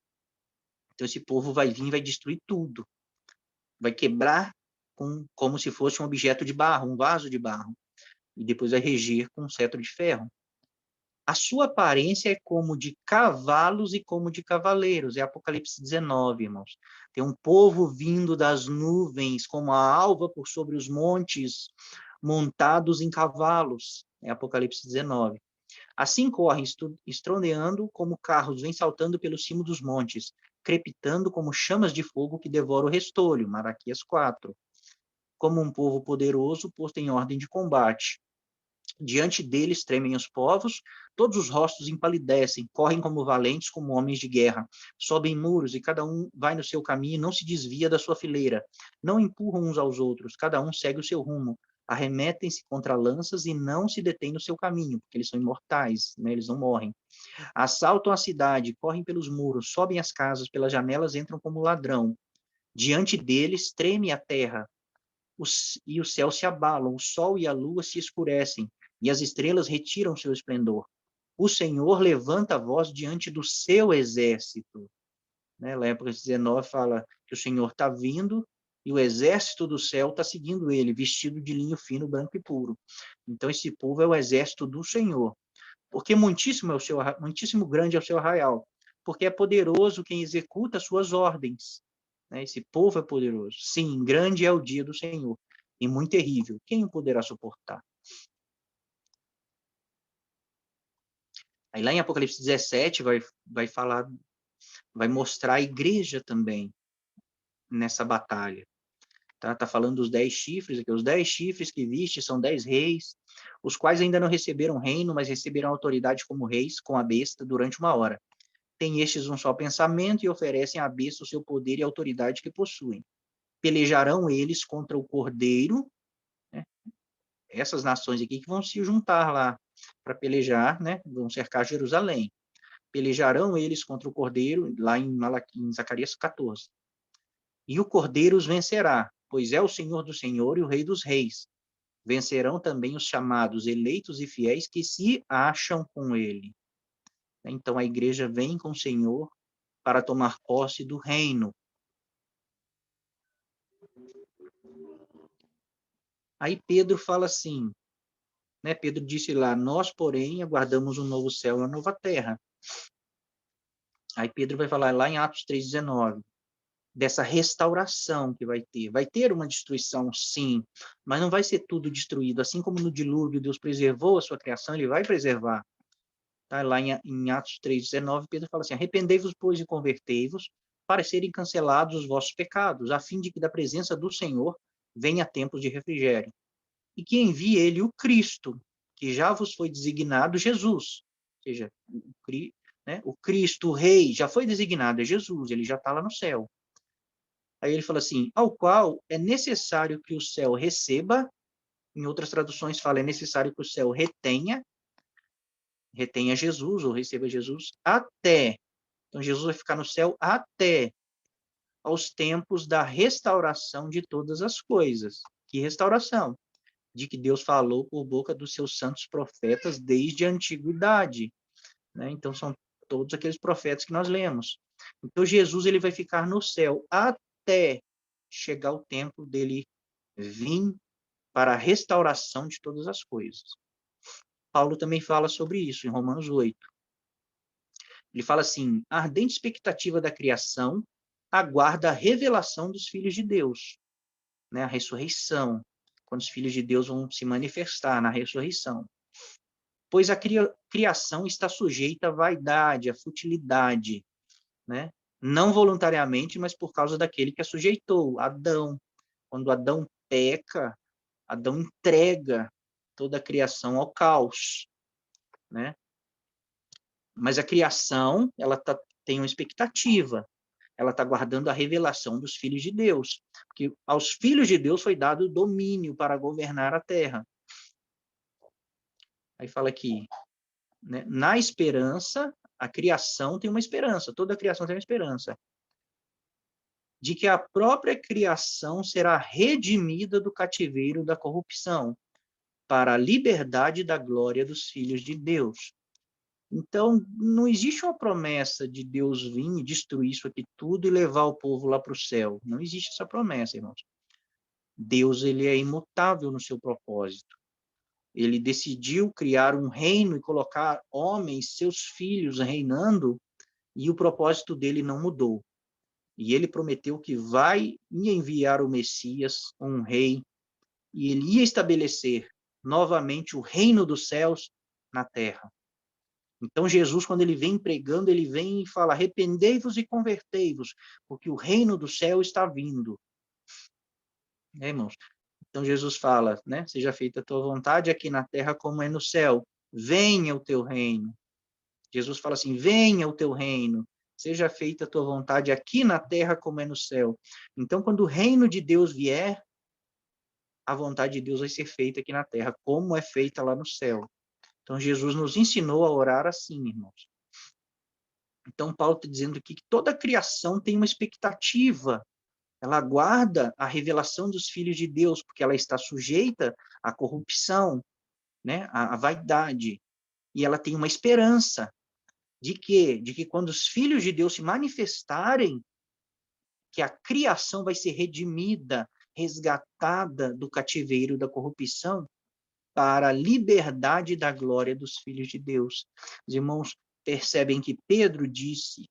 Então esse povo vai vir e vai destruir tudo, vai quebrar como se fosse um objeto de barro, um vaso de barro, e depois vai reger com um cetro de ferro. A sua aparência é como de cavalos e como de cavaleiros. É Apocalipse 19, irmãos. Tem um povo vindo das nuvens, como a alva por sobre os montes, montados em cavalos. É Apocalipse 19. Assim correm, estrondeando como carros, vêm saltando pelo cimo dos montes, crepitando como chamas de fogo que devora o restolho. Malaquias 4. Como um povo poderoso posto em ordem de combate. Diante deles tremem os povos, todos os rostos empalidecem, correm como valentes, como homens de guerra, sobem muros e cada um vai no seu caminho e não se desvia da sua fileira, não empurram uns aos outros, cada um segue o seu rumo, arremetem-se contra lanças e não se detêm no seu caminho, porque eles são imortais, né? Eles não morrem. Assaltam a cidade, correm pelos muros, sobem as casas, pelas janelas entram como ladrão. Diante deles treme a terra, e o céu se abalam, o sol e a lua se escurecem, e as estrelas retiram seu esplendor. O Senhor levanta a voz diante do seu exército. Né? Lá em Apocalipse 19 fala que o Senhor está vindo e o exército do céu está seguindo ele, vestido de linho fino, branco e puro. Então esse povo é o exército do Senhor. Porque muitíssimo grande é o seu arraial. Porque é poderoso quem executa as suas ordens. Né? Esse povo é poderoso. Sim, grande é o dia do Senhor. E muito terrível. Quem o poderá suportar? Aí lá em Apocalipse 17 vai falar, vai mostrar a igreja também nessa batalha. Tá falando dos 10 chifres aqui. Os 10 chifres que viste são 10 reis, os quais ainda não receberam reino, mas receberão autoridade como reis com a besta durante 1 hora. Têm estes um só pensamento e oferecem à besta o seu poder e autoridade que possuem. Pelejarão eles contra o cordeiro, né? Essas nações aqui que vão se juntar lá para pelejar, né? Vão cercar Jerusalém. Pelejarão eles contra o cordeiro, lá em Zacarias 14. E o cordeiro os vencerá, pois é o Senhor do Senhor e o Rei dos Reis. Vencerão também os chamados eleitos e fiéis que se acham com ele. Então a igreja vem com o Senhor para tomar posse do reino. Aí Pedro fala assim, né? Pedro disse lá, nós, porém, aguardamos um novo céu e uma nova terra. Aí Pedro vai falar lá em Atos 3,19, dessa restauração que vai ter. Vai ter uma destruição, sim, mas não vai ser tudo destruído. Assim como no dilúvio Deus preservou a sua criação, ele vai preservar. Tá? Lá em Atos 3,19, Pedro fala assim, arrependei-vos, pois, e convertei-vos, para serem cancelados os vossos pecados, a fim de que da presença do Senhor venha tempos de refrigério. E que envie ele o Cristo, que já vos foi designado Jesus. Ou seja, o Cristo, o Rei, já foi designado, é Jesus, ele já está lá no céu. Aí ele fala assim, ao qual é necessário que o céu receba, em outras traduções fala, é necessário que o céu retenha Jesus, ou receba Jesus, até. Então, Jesus vai ficar no céu até aos tempos da restauração de todas as coisas. Que restauração? De que Deus falou por boca dos seus santos profetas desde a antiguidade. Né? Então, são todos aqueles profetas que nós lemos. Então, Jesus ele vai ficar no céu até chegar o tempo dele vir para a restauração de todas as coisas. Paulo também fala sobre isso em Romanos 8. Ele fala assim, a ardente expectativa da criação aguarda a revelação dos filhos de Deus, né? A ressurreição, quando os filhos de Deus vão se manifestar na ressurreição. Pois a criação está sujeita à vaidade, à futilidade, né? Não voluntariamente, mas por causa daquele que a sujeitou, Adão. Quando Adão peca, Adão entrega toda a criação ao caos, né? Mas a criação, ela tem uma expectativa, ela está guardando a revelação dos filhos de Deus, porque aos filhos de Deus foi dado o domínio para governar a terra. Aí fala aqui, né? Na esperança, a criação tem uma esperança, toda a criação tem uma esperança, de que a própria criação será redimida do cativeiro da corrupção, para a liberdade da glória dos filhos de Deus. Então, não existe uma promessa de Deus vir e destruir isso aqui tudo e levar o povo lá para o céu. Não existe essa promessa, irmãos. Deus, ele é imutável no seu propósito. Ele decidiu criar um reino e colocar homens, seus filhos, reinando, e o propósito dele não mudou. E ele prometeu que vai enviar o Messias, um rei, e ele ia estabelecer novamente o reino dos céus na terra. Então, Jesus, quando ele vem pregando, ele vem e fala, arrependei-vos e convertei-vos, porque o reino do céu está vindo. Né, irmãos? Então, Jesus fala, né, seja feita a tua vontade aqui na terra como é no céu. Venha o teu reino. Jesus fala assim, venha o teu reino. Seja feita a tua vontade aqui na terra como é no céu. Então, quando o reino de Deus vier, a vontade de Deus vai ser feita aqui na terra, como é feita lá no céu. Então, Jesus nos ensinou a orar assim, irmãos. Então, Paulo está dizendo aqui que toda a criação tem uma expectativa. Ela aguarda a revelação dos filhos de Deus, porque ela está sujeita à corrupção, né? À vaidade. E ela tem uma esperança de quê? De que quando os filhos de Deus se manifestarem, que a criação vai ser redimida, resgatada do cativeiro da corrupção, para a liberdade da glória dos filhos de Deus. Os irmãos percebem que Pedro disse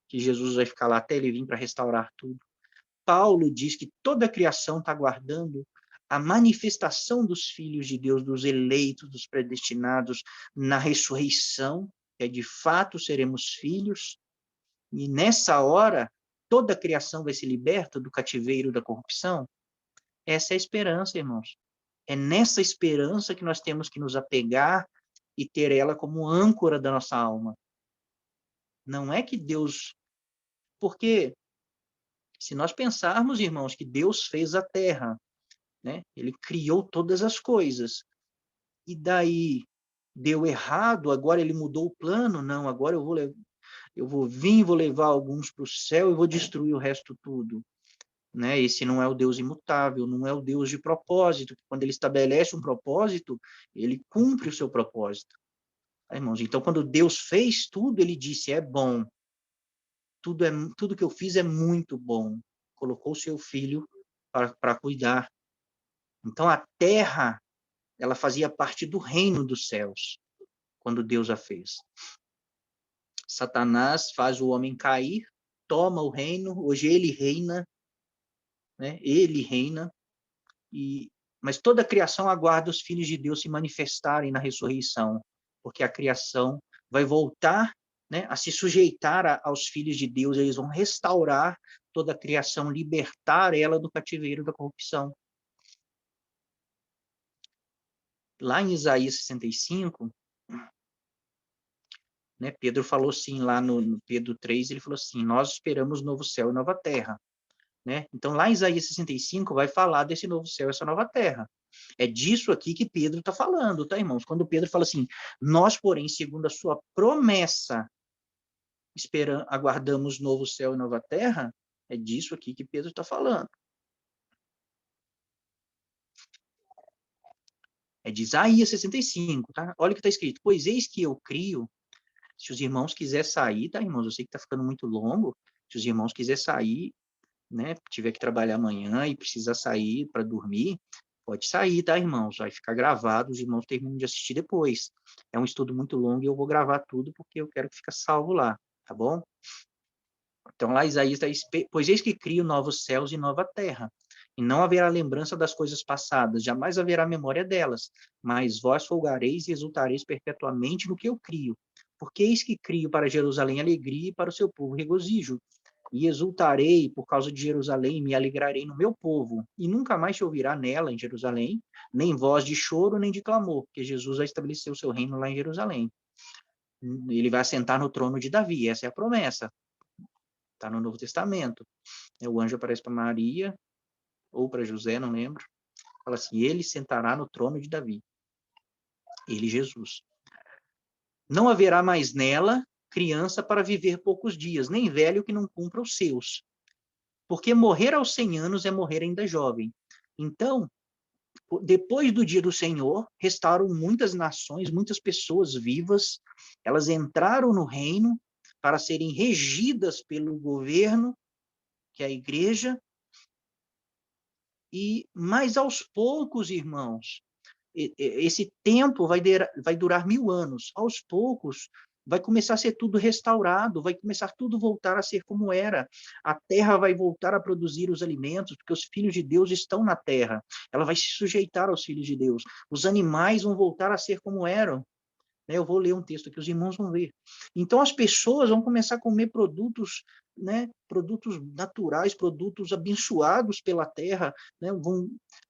que Jesus vai ficar lá até ele vir para restaurar tudo. Paulo diz que toda a criação está aguardando a manifestação dos filhos de Deus, dos eleitos, dos predestinados, na ressurreição, que é de fato seremos filhos, e nessa hora toda a criação vai ser liberta do cativeiro da corrupção. Essa é a esperança, irmãos. É nessa esperança que nós temos que nos apegar e ter ela como âncora da nossa alma. Não é que Deus... Porque se nós pensarmos, irmãos, que Deus fez a terra, né? Ele criou todas as coisas, e daí deu errado, agora ele mudou o plano, não, agora eu vou vir, vou levar alguns para o céu e vou destruir o resto tudo. Né? Esse não é o Deus imutável, não é o Deus de propósito. Quando ele estabelece um propósito, ele cumpre o seu propósito. Tá, irmãos? Então, quando Deus fez tudo, ele disse, é bom. Tudo que eu fiz é muito bom. Colocou o seu filho para cuidar. Então, a terra, ela fazia parte do reino dos céus, quando Deus a fez. Satanás faz o homem cair, toma o reino, hoje ele reina, né? Ele reina, mas toda a criação aguarda os filhos de Deus se manifestarem na ressurreição, porque a criação vai voltar, né, a se sujeitar aos filhos de Deus, eles vão restaurar toda a criação, libertar ela do cativeiro da corrupção. Lá em Isaías 65, né, Pedro falou assim, lá no Pedro 3, ele falou assim, nós esperamos novo céu e nova terra. Né? Então, lá em Isaías 65, vai falar desse novo céu e essa nova terra. É disso aqui que Pedro está falando, tá, irmãos? Quando Pedro fala assim, nós, porém, segundo a sua promessa, aguardamos novo céu e nova terra, é disso aqui que Pedro está falando. É de Isaías 65, tá? Olha o que está escrito. Pois eis que eu crio, se os irmãos quiserem sair, tá, irmãos? Eu sei que está ficando muito longo, se os irmãos quiserem sair, né, tiver que trabalhar amanhã e precisar sair para dormir, pode sair, tá, irmãos? Vai ficar gravado, os irmãos terminam de assistir depois. É um estudo muito longo e eu vou gravar tudo porque eu quero que fique salvo lá, tá bom? Então, lá Isaías está, pois eis que crio novos céus e nova terra, e não haverá lembrança das coisas passadas, jamais haverá memória delas, mas vós folgareis e exultareis perpetuamente no que eu crio, porque eis que crio para Jerusalém alegria e para o seu povo regozijo, e exultarei por causa de Jerusalém, e me alegrarei no meu povo, e nunca mais se ouvirá nela, em Jerusalém, nem voz de choro, nem de clamor, porque Jesus já estabeleceu o seu reino lá em Jerusalém. Ele vai assentar no trono de Davi, essa é a promessa. Está no Novo Testamento. O anjo aparece para Maria, ou para José, não lembro. Fala assim, ele sentará no trono de Davi. Ele, Jesus. Não haverá mais nela criança para viver poucos dias, nem velho que não cumpra os seus. Porque morrer aos 100 anos é morrer ainda jovem. Então, depois do dia do Senhor, restaram muitas nações, muitas pessoas vivas, elas entraram no reino para serem regidas pelo governo, que é a igreja, mas aos poucos, irmãos, esse tempo vai durar 1000 anos, aos poucos, vai começar a ser tudo restaurado, vai começar tudo voltar a ser como era. A terra vai voltar a produzir os alimentos, porque os filhos de Deus estão na terra. Ela vai se sujeitar aos filhos de Deus. Os animais vão voltar a ser como eram. Eu vou ler um texto aqui, os irmãos vão ver. Então, as pessoas vão começar a comer produtos, né, produtos naturais, produtos abençoados pela terra. Né,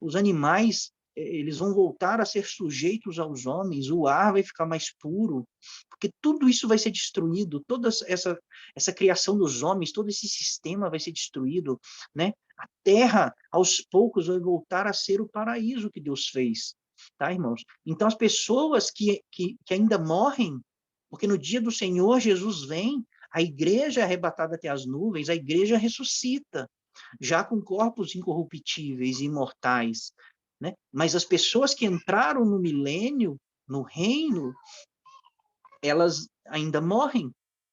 os animais, eles vão voltar a ser sujeitos aos homens, o ar vai ficar mais puro, porque tudo isso vai ser destruído, toda essa criação dos homens, todo esse sistema vai ser destruído. Né? A terra, aos poucos, vai voltar a ser o paraíso que Deus fez. Tá, irmãos? Então, as pessoas que ainda morrem, porque no dia do Senhor Jesus vem, a igreja é arrebatada até as nuvens, a igreja ressuscita, já com corpos incorruptíveis e imortais. Né? Mas as pessoas que entraram no milênio, no reino, elas ainda morrem,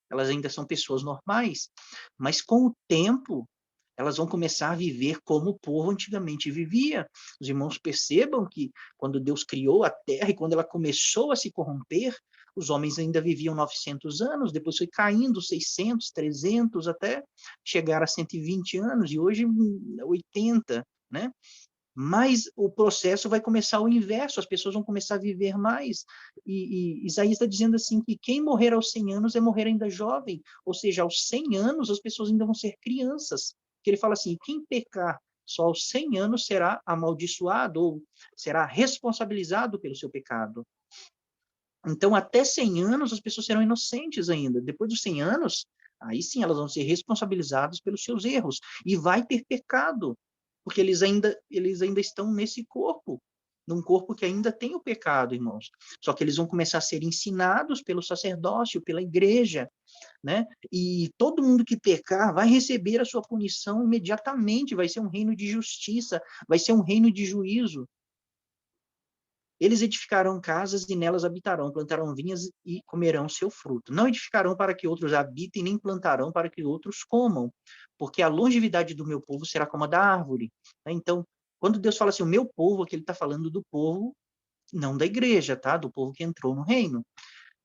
elas ainda são pessoas normais, mas com o tempo, elas vão começar a viver como o povo antigamente vivia. Os irmãos percebam que quando Deus criou a terra e quando ela começou a se corromper, os homens ainda viviam 900 anos, depois foi caindo 600, 300, até chegar a 120 anos, e hoje 80, né? Mas o processo vai começar o inverso, as pessoas vão começar a viver mais. E Isaías está dizendo assim que quem morrer aos 100 anos é morrer ainda jovem, ou seja, aos 100 anos as pessoas ainda vão ser crianças. Que ele fala assim, quem pecar só aos 100 anos será amaldiçoado ou será responsabilizado pelo seu pecado. Então, até 100 anos, as pessoas serão inocentes ainda. Depois dos 100 anos, aí sim elas vão ser responsabilizadas pelos seus erros. E vai ter pecado, porque eles ainda estão nesse corpo, num corpo que ainda tem o pecado, irmãos. Só que eles vão começar a ser ensinados pelo sacerdócio, pela igreja, né? E todo mundo que pecar vai receber a sua punição imediatamente, vai ser um reino de justiça, vai ser um reino de juízo. Eles edificarão casas e nelas habitarão, plantarão vinhas e comerão seu fruto. Não edificarão para que outros habitem, nem plantarão para que outros comam, porque a longevidade do meu povo será como a da árvore. Então, quando Deus fala assim, o meu povo, aqui ele está falando do povo, não da igreja, tá? Do povo que entrou no reino.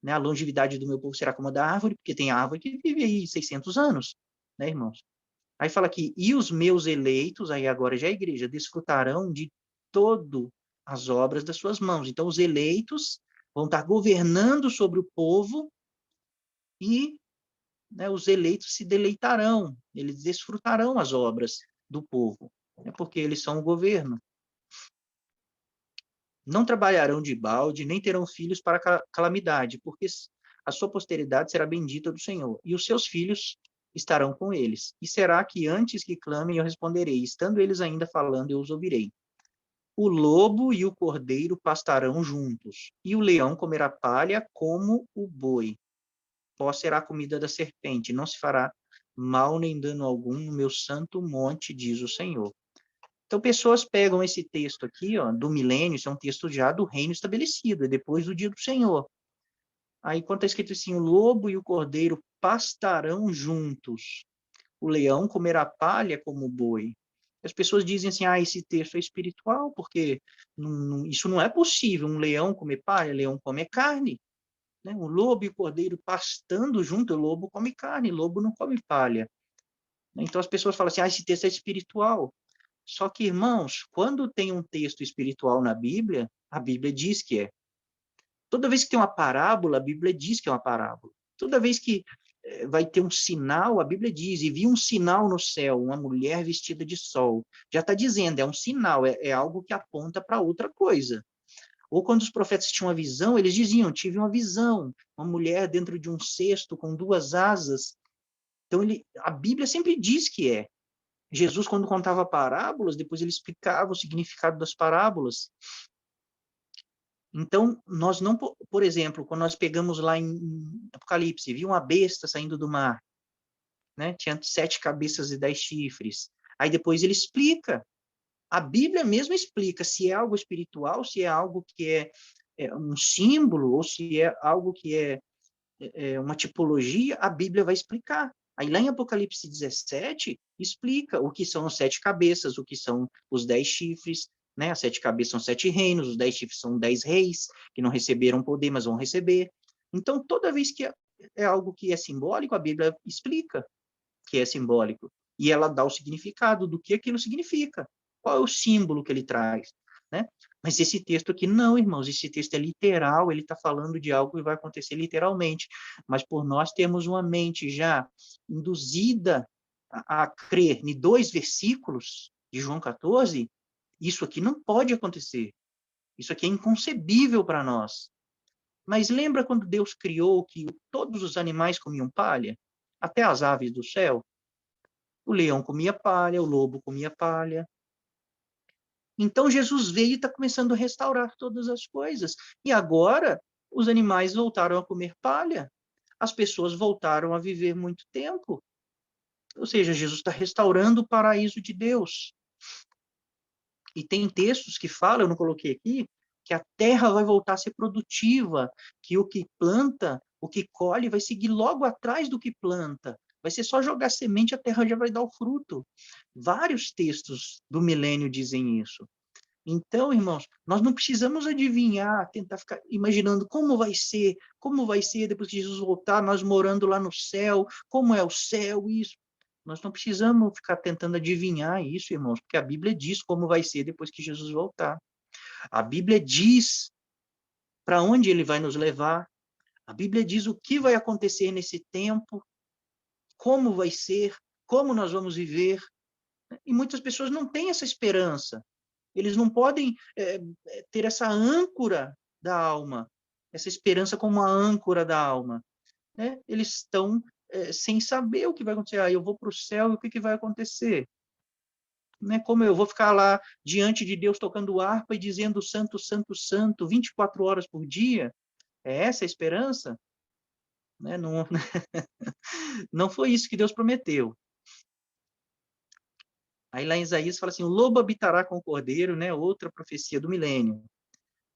Né? A longevidade do meu povo será como a da árvore, porque tem árvore que vive aí 600 anos, né, irmãos? Aí fala aqui, e os meus eleitos, aí agora já é a igreja, desfrutarão de todo as obras das suas mãos. Então, os eleitos vão estar governando sobre o povo e, né, os eleitos se deleitarão, eles desfrutarão as obras do povo, né, porque eles são o governo. Não trabalharão de balde, nem terão filhos para calamidade, porque a sua posteridade será bendita do Senhor, e os seus filhos estarão com eles. E será que antes que clamem eu responderei, estando eles ainda falando eu os ouvirei. O lobo e o cordeiro pastarão juntos, e o leão comerá palha como o boi. Pó será a comida da serpente, não se fará mal nem dano algum no meu santo monte, diz o Senhor. Então, pessoas pegam esse texto aqui, ó, do milênio, isso é um texto já do reino estabelecido, é depois do dia do Senhor. Aí, quando está escrito assim, o lobo e o cordeiro pastarão juntos, o leão comerá palha como o boi. As pessoas dizem assim, esse texto é espiritual, porque isso não é possível, um leão comer palha, leão come carne. Né? O lobo e o cordeiro pastando junto, o lobo come carne, o lobo não come palha. Então as pessoas falam assim, esse texto é espiritual. Só que, irmãos, quando tem um texto espiritual na Bíblia, a Bíblia diz que é. Toda vez que tem uma parábola, a Bíblia diz que é uma parábola. Toda vez que vai ter um sinal, a Bíblia diz, e vi um sinal no céu, uma mulher vestida de sol. Já está dizendo, é um sinal, é algo que aponta para outra coisa. Ou quando os profetas tinham uma visão, eles diziam, tive uma visão, uma mulher dentro de um cesto com 2 asas. Então, a Bíblia sempre diz que é. Jesus, quando contava parábolas, depois ele explicava o significado das parábolas. Então, nós não, por exemplo, quando nós pegamos lá em Apocalipse, viu uma besta saindo do mar, né? Tinha 7 cabeças e 10 chifres. Aí depois ele explica. A Bíblia mesmo explica se é algo espiritual, se é algo que é um símbolo, ou se é algo que é uma tipologia, a Bíblia vai explicar. Aí lá em Apocalipse 17, explica o que são as 7 cabeças, o que são os 10 chifres, né? As 7 cabeças são 7 reinos, os 10 chifres são 10 reis, que não receberam poder, mas vão receber. Então, toda vez que é algo que é simbólico, a Bíblia explica que é simbólico. E ela dá o significado do que aquilo significa. Qual é o símbolo que ele traz, né? Mas esse texto aqui, não, irmãos, esse texto é literal, ele está falando de algo que vai acontecer literalmente. Mas por nós termos uma mente já induzida a crer em 2 versículos de João 14, isso aqui não pode acontecer. Isso aqui é inconcebível para nós. Mas lembra quando Deus criou que todos os animais comiam palha? Até as aves do céu? O leão comia palha, o lobo comia palha. Então, Jesus veio e está começando a restaurar todas as coisas. E agora, os animais voltaram a comer palha. As pessoas voltaram a viver muito tempo. Ou seja, Jesus está restaurando o paraíso de Deus. E tem textos que falam, eu não coloquei aqui, que a terra vai voltar a ser produtiva, que o que planta, o que colhe, vai seguir logo atrás do que planta. Vai ser só jogar semente, a terra já vai dar o fruto. Vários textos do milênio dizem isso. Então, irmãos, nós não precisamos adivinhar, tentar ficar imaginando como vai ser depois que Jesus voltar, nós morando lá no céu, como é o céu, isso. Nós não precisamos ficar tentando adivinhar isso, irmãos, porque a Bíblia diz como vai ser depois que Jesus voltar. A Bíblia diz para onde ele vai nos levar. A Bíblia diz o que vai acontecer nesse tempo, como vai ser, como nós vamos viver. E muitas pessoas não têm essa esperança. Eles não podem ter essa âncora da alma, essa esperança como uma âncora da alma. Né? Eles estão sem saber o que vai acontecer. Eu vou para o céu e o que vai acontecer? Né? Como eu vou ficar lá diante de Deus tocando harpa e dizendo santo, santo, santo, 24 horas por dia? É essa a esperança? Né? Não, não foi isso que Deus prometeu. Aí lá em Isaías fala assim, o lobo habitará com o cordeiro, né? Outra profecia do milênio.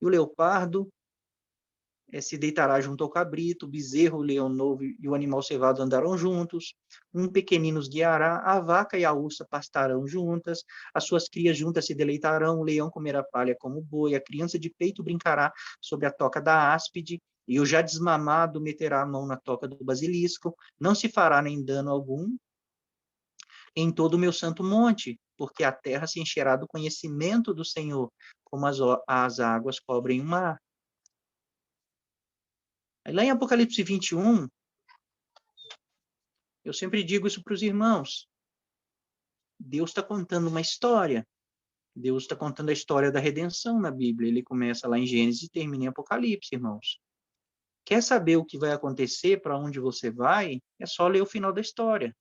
E o leopardo se deitará junto ao cabrito, o bezerro, o leão novo e o animal cevado andarão juntos, um pequenino os guiará, a vaca e a ursa pastarão juntas, as suas crias juntas se deleitarão, o leão comerá palha como boi, a criança de peito brincará sobre a toca da áspide, e o já desmamado meterá a mão na toca do basilisco, não se fará nem dano algum em todo o meu santo monte, porque a terra se encherá do conhecimento do Senhor, como as águas cobrem o mar. Lá em Apocalipse 21, eu sempre digo isso para os irmãos. Deus está contando uma história. Deus está contando a história da redenção na Bíblia. Ele começa lá em Gênesis e termina em Apocalipse, irmãos. Quer saber o que vai acontecer, para onde você vai? É só ler o final da história.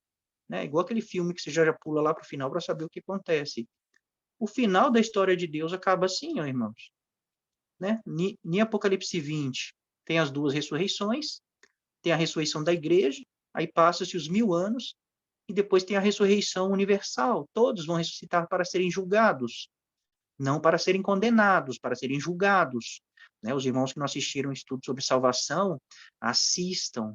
Né? Igual aquele filme que você já pula lá para o final para saber o que acontece. O final da história de Deus acaba assim, ó, irmãos. Né? Em Apocalipse 20, tem as duas ressurreições, tem a ressurreição da igreja, aí passa-se os 1000 anos, e depois tem a ressurreição universal. Todos vão ressuscitar para serem julgados, não para serem condenados, para serem julgados. Né? Os irmãos que não assistiram o estudo sobre salvação, assistam.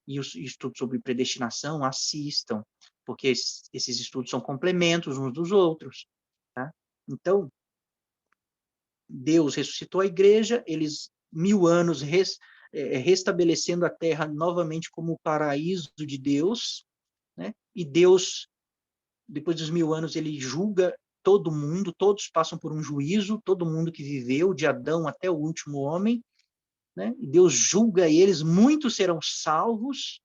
E os estudos sobre predestinação, assistam. Porque esses estudos são complementos uns dos outros. Tá? Então, Deus ressuscitou a igreja, eles 1000 anos restabelecendo a terra novamente como o paraíso de Deus, né? E Deus, depois dos 1000 anos, ele julga todo mundo, todos passam por um juízo, todo mundo que viveu, de Adão até o último homem, né? E Deus julga eles, muitos serão salvos,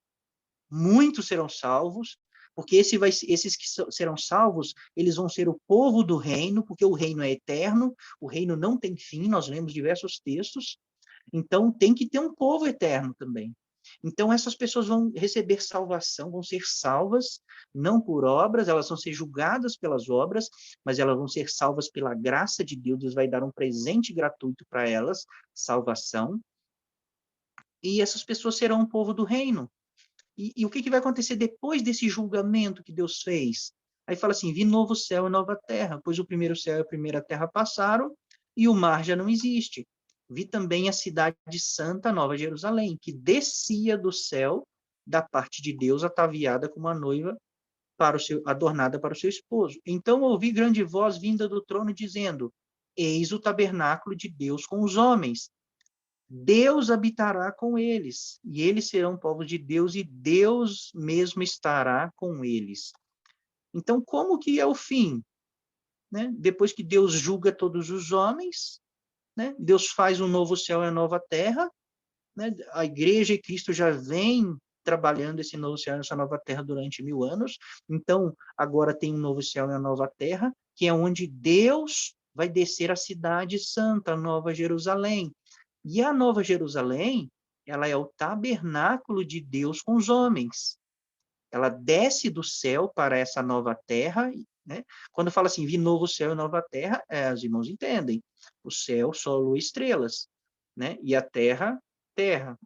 porque esses que serão salvos, eles vão ser o povo do reino, porque o reino é eterno, o reino não tem fim, nós lemos diversos textos, então tem que ter um povo eterno também. Então essas pessoas vão receber salvação, vão ser salvas, não por obras, elas vão ser julgadas pelas obras, mas elas vão ser salvas pela graça de Deus, Deus vai dar um presente gratuito para elas, salvação, e essas pessoas serão um povo do reino. E o que vai acontecer depois desse julgamento que Deus fez? Aí fala assim, vi novo céu e nova terra, pois o primeiro céu e a primeira terra passaram, e o mar já não existe. Vi também a cidade santa, Nova Jerusalém, que descia do céu, da parte de Deus, ataviada como uma noiva adornada para o seu esposo. Então ouvi grande voz vinda do trono, dizendo, eis o tabernáculo de Deus com os homens. Deus habitará com eles, e eles serão povo de Deus, e Deus mesmo estará com eles. Então, como que é o fim? Né? Depois que Deus julga todos os homens, né? Deus faz um novo céu e uma nova terra, né? A igreja e Cristo já vem trabalhando esse novo céu e essa nova terra durante 1000 anos, então agora tem um novo céu e uma nova terra, que é onde Deus vai descer a cidade santa, a Nova Jerusalém. E a Nova Jerusalém, ela é o tabernáculo de Deus com os homens. Ela desce do céu para essa nova terra, né? Quando fala assim, vi novo céu e nova terra, os irmãos entendem. O céu, sol, lua, estrelas, né? E a terra, terra.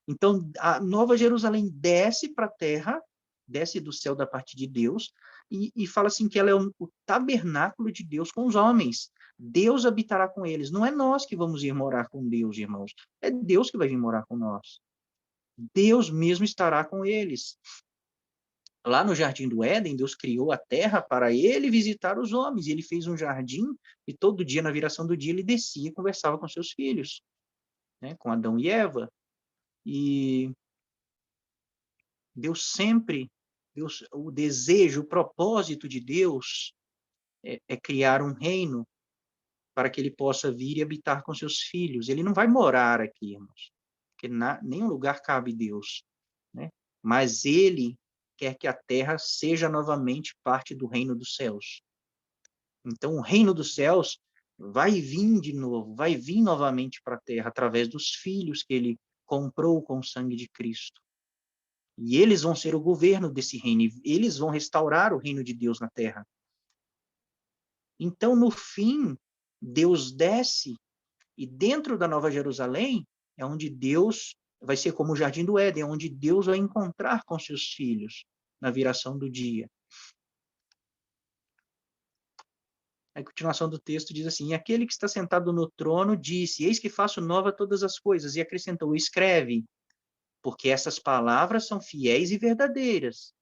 Então, a Nova Jerusalém desce para a terra, desce do céu da parte de Deus, e fala assim que ela é o tabernáculo de Deus com os homens. Deus habitará com eles. Não é nós que vamos ir morar com Deus, irmãos. É Deus que vai vir morar com nós. Deus mesmo estará com eles. Lá no Jardim do Éden, Deus criou a terra para ele visitar os homens. E ele fez um jardim e todo dia, na viração do dia, ele descia e conversava com seus filhos, né, com Adão e Eva. E Deus sempre, o desejo, o propósito de Deus é criar um reino para que ele possa vir e habitar com seus filhos. Ele não vai morar aqui, irmãos, porque nenhum lugar cabe Deus, né? Mas ele quer que a terra seja novamente parte do reino dos céus. Então, o reino dos céus vai vir de novo, vai vir novamente para a terra, através dos filhos que ele comprou com o sangue de Cristo. E eles vão ser o governo desse reino, eles vão restaurar o reino de Deus na terra. Então, no fim, Deus desce, e dentro da Nova Jerusalém é onde Deus vai ser como o Jardim do Éden, onde Deus vai encontrar com seus filhos na viração do dia. A continuação do texto diz assim: aquele que está sentado no trono disse: eis que faço nova todas as coisas, e acrescentou: escreve, porque essas palavras são fiéis e verdadeiras.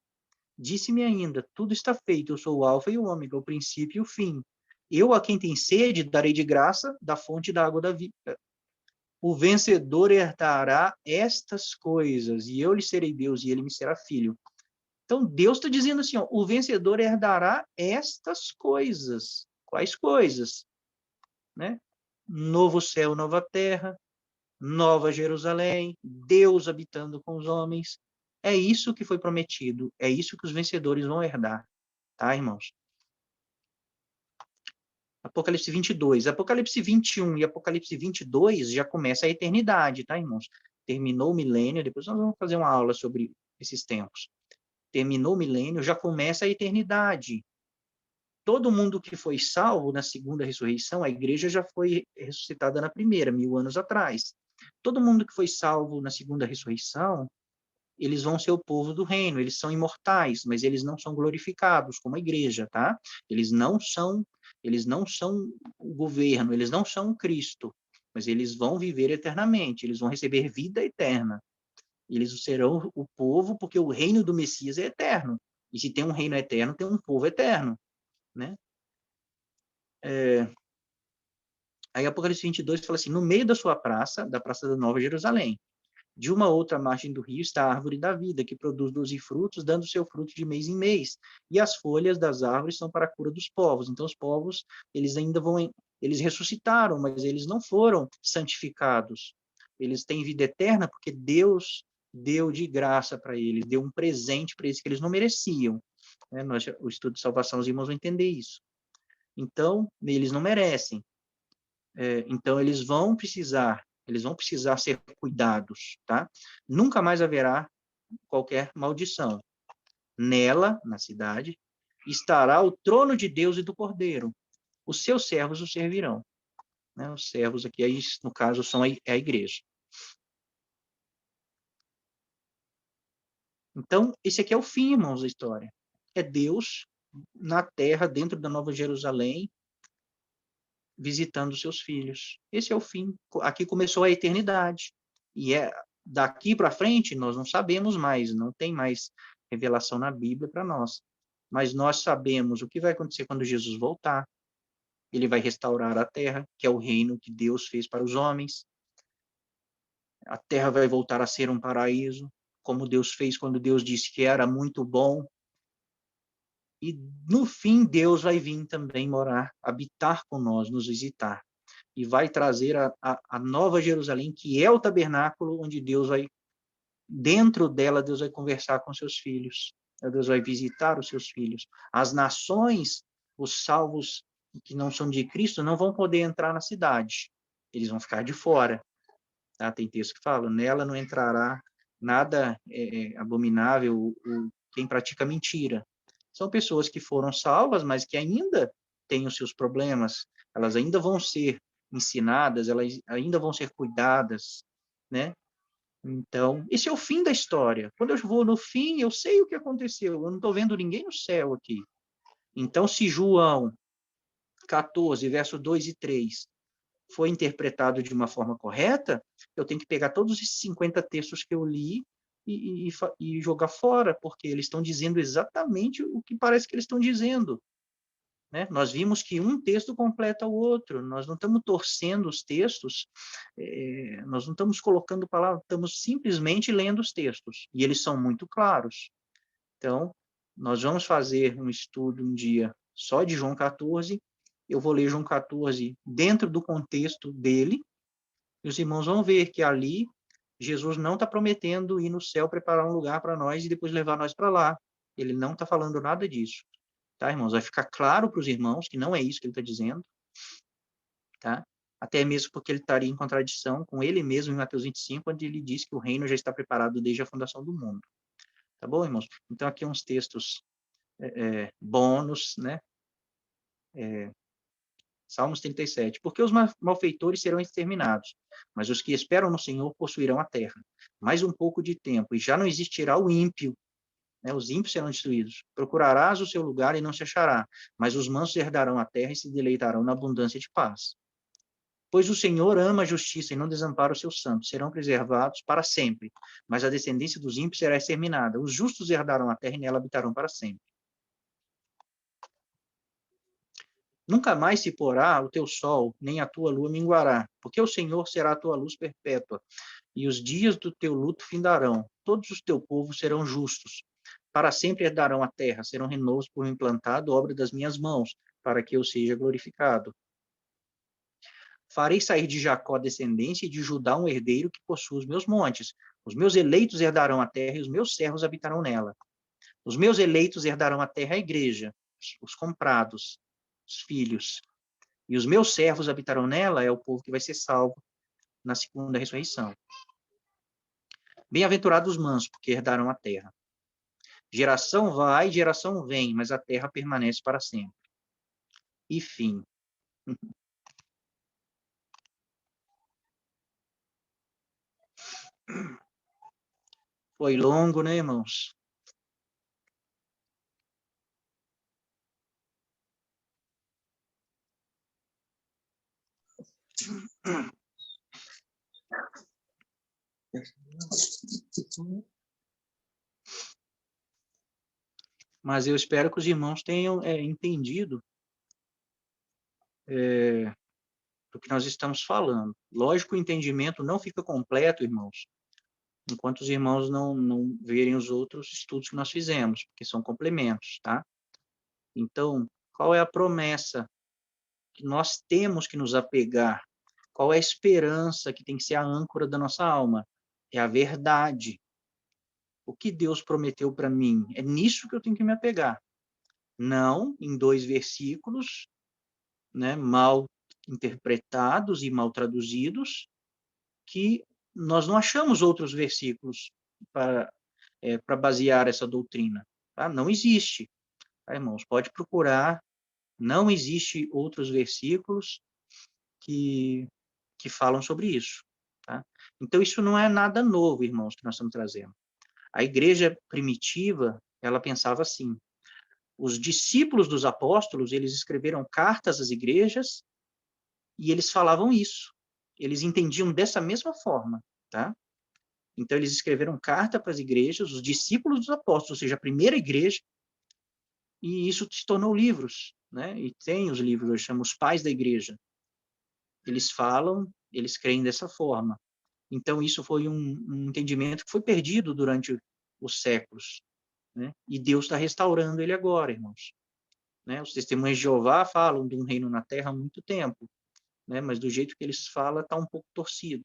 Disse-me ainda: tudo está feito, eu sou o alfa e o ômega, o princípio e o fim. Eu, a quem tem sede, darei de graça da fonte da água da vida. O vencedor herdará estas coisas, e eu lhe serei Deus, e ele me será filho. Então, Deus está dizendo assim, ó, o vencedor herdará estas coisas. Quais coisas? Né? Novo céu, nova terra, nova Jerusalém, Deus habitando com os homens. É isso que foi prometido, é isso que os vencedores vão herdar. Tá, irmãos? Apocalipse 22. Apocalipse 21 e Apocalipse 22 já começa a eternidade, tá, irmãos? Terminou o milênio, depois nós vamos fazer uma aula sobre esses tempos. Terminou o milênio, já começa a eternidade. Todo mundo que foi salvo na segunda ressurreição, a igreja já foi ressuscitada na primeira, 1000 anos atrás. Todo mundo que foi salvo na segunda ressurreição, eles vão ser o povo do reino, eles são imortais, mas eles não são glorificados como a igreja, tá? Eles não são o governo, eles não são o Cristo, mas eles vão viver eternamente, eles vão receber vida eterna. Eles serão o povo, porque o reino do Messias é eterno. E se tem um reino eterno, tem um povo eterno, né? Aí Apocalipse 22 fala assim: no meio da sua praça, da praça da Nova Jerusalém, de uma outra margem do rio está a árvore da vida, que produz 12 frutos, dando seu fruto de mês em mês. E as folhas das árvores são para a cura dos povos. Então, os povos, eles ainda vão... Eles ressuscitaram, mas eles não foram santificados. Eles têm vida eterna porque Deus deu de graça para eles, deu um presente para eles que eles não mereciam. Né? O estudo de salvação, os irmãos vão entender isso. Então, eles não merecem. Então, eles vão precisar ser cuidados, tá? Nunca mais haverá qualquer maldição. Nela, na cidade, estará o trono de Deus e do Cordeiro. Os seus servos o servirão. Né? Os servos aqui, aí, no caso, são a igreja. Então, esse aqui é o fim, irmãos, da história. É Deus na terra, dentro da Nova Jerusalém, visitando seus filhos. Esse é o fim. Aqui começou a eternidade. E daqui para frente nós não sabemos mais, não tem mais revelação na Bíblia para nós. Mas nós sabemos o que vai acontecer quando Jesus voltar. Ele vai restaurar a terra, que é o reino que Deus fez para os homens. A terra vai voltar a ser um paraíso, como Deus fez quando Deus disse que era muito bom. E, no fim, Deus vai vir também morar, habitar com nós, nos visitar. E vai trazer a nova Jerusalém, que é o tabernáculo onde Deus vai, dentro dela, Deus vai conversar com seus filhos. Deus vai visitar os seus filhos. As nações, os salvos que não são de Cristo, não vão poder entrar na cidade. Eles vão ficar de fora. Tá? Tem texto que fala, nela não entrará nada abominável, ou quem pratica mentira. São pessoas que foram salvas, mas que ainda têm os seus problemas. Elas ainda vão ser ensinadas, elas ainda vão ser cuidadas, né? Então, esse é o fim da história. Quando eu vou no fim, eu sei o que aconteceu. Eu não estou vendo ninguém no céu aqui. Então, se João 14, verso 2 e 3 foi interpretado de uma forma correta, eu tenho que pegar todos esses 50 textos que eu li e jogar fora, porque eles estão dizendo exatamente o que parece que eles estão dizendo. Né? Nós vimos que um texto completa o outro, nós não estamos torcendo os textos, nós não estamos colocando palavras, estamos simplesmente lendo os textos, e eles são muito claros. Então, nós vamos fazer um estudo um dia só de João 14, eu vou ler João 14 dentro do contexto dele, e os irmãos vão ver que ali Jesus não está prometendo ir no céu preparar um lugar para nós e depois levar nós para lá. Ele não está falando nada disso. Tá, irmãos? Vai ficar claro para os irmãos que não é isso que ele está dizendo. Tá? Até mesmo porque ele estaria em contradição com ele mesmo em Mateus 25, onde ele diz que o reino já está preparado desde a fundação do mundo. Tá bom, irmãos? Então, aqui uns textos bônus, né? Salmos 37. Porque os malfeitores serão exterminados, mas os que esperam no Senhor possuirão a terra. Mais um pouco de tempo, e já não existirá o ímpio, né? Os ímpios serão destruídos. Procurarás o seu lugar e não se achará, mas os mansos herdarão a terra e se deleitarão na abundância de paz. Pois o Senhor ama a justiça e não desampara os seus santos, serão preservados para sempre, mas a descendência dos ímpios será exterminada. Os justos herdarão a terra e nela habitarão para sempre. Nunca mais se porá o teu sol, nem a tua lua minguará, porque o Senhor será a tua luz perpétua, e os dias do teu luto findarão. Todos os teus povos serão justos. Para sempre herdarão a terra, serão renovos por implantado, obra das minhas mãos, para que eu seja glorificado. Farei sair de Jacó descendência e de Judá um herdeiro que possua os meus montes. Os meus eleitos herdarão a terra e os meus servos habitarão nela. Os meus eleitos herdarão a terra, a igreja, os comprados, os filhos. E os meus servos habitarão nela, é o povo que vai ser salvo na segunda ressurreição. Bem-aventurados os mansos, porque herdarão a terra. Geração vai, geração vem, mas a terra permanece para sempre. E fim. Foi longo, né, irmãos? Mas eu espero que os irmãos tenham entendido do que nós estamos falando. Lógico, o entendimento não fica completo, irmãos, enquanto os irmãos não verem os outros estudos que nós fizemos, porque são complementos, tá? Então, qual é a promessa que nós temos que nos apegar? Qual é a esperança que tem que ser a âncora da nossa alma? É a verdade. O que Deus prometeu para mim? É nisso que eu tenho que me apegar. Não em 2 versículos, né, mal interpretados e mal traduzidos, que nós não achamos outros versículos para basear essa doutrina. Tá? Não existe. Tá, irmãos? Pode procurar. Não existe outros versículos que falam sobre isso. Tá? Então, isso não é nada novo, irmãos, que nós estamos trazendo. A igreja primitiva, ela pensava assim. Os discípulos dos apóstolos, eles escreveram cartas às igrejas e eles falavam isso. Eles entendiam dessa mesma forma, tá? Então, eles escreveram carta para as igrejas, os discípulos dos apóstolos, ou seja, a primeira igreja, e isso se tornou livros, né? E tem os livros, hoje chamamos os pais da igreja. Eles falam, eles creem dessa forma. Então, isso foi um entendimento que foi perdido durante os séculos, né? E Deus está restaurando ele agora, irmãos. Né? Os testemunhos de Jeová falam de um reino na terra há muito tempo, né? Mas do jeito que eles falam, está um pouco torcido.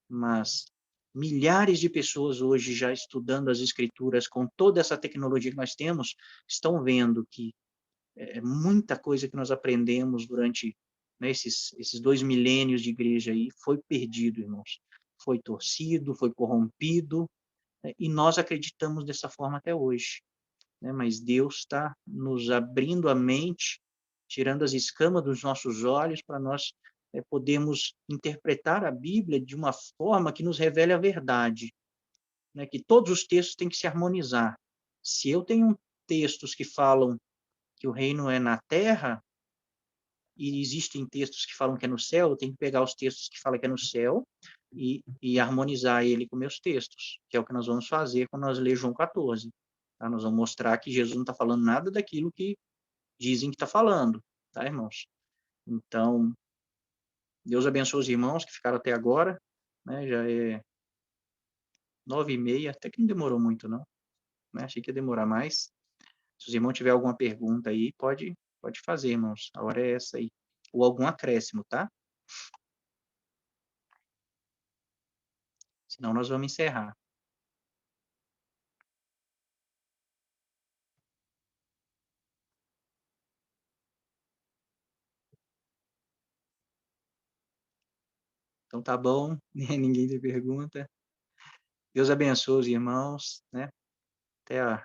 Mas milhares de pessoas hoje já estudando as escrituras com toda essa tecnologia que nós temos, estão vendo que muita coisa que nós aprendemos durante, né, esses 2 milênios de igreja aí foi perdido, irmãos. Foi torcido, foi corrompido, né, e nós acreditamos dessa forma até hoje. Né, mas Deus está nos abrindo a mente, tirando as escamas dos nossos olhos para nós podermos interpretar a Bíblia de uma forma que nos revele a verdade, né, que todos os textos têm que se harmonizar. Se eu tenho textos que falam que o reino é na terra, e existem textos que falam que é no céu, eu tenho que pegar os textos que falam que é no céu e harmonizar ele com meus textos, que é o que nós vamos fazer quando nós ler João 14. Tá? Nós vamos mostrar que Jesus não está falando nada daquilo que dizem que está falando, tá, irmãos? Então, Deus abençoe os irmãos que ficaram até agora, né? Já é 9h30, até que não demorou muito, não. Né? Achei que ia demorar mais. Se os irmãos tiverem alguma pergunta aí, pode fazer, irmãos. A hora é essa aí. Ou algum acréscimo, tá? Senão nós vamos encerrar. Então tá bom, ninguém tem pergunta. Deus abençoe os irmãos, né? Até a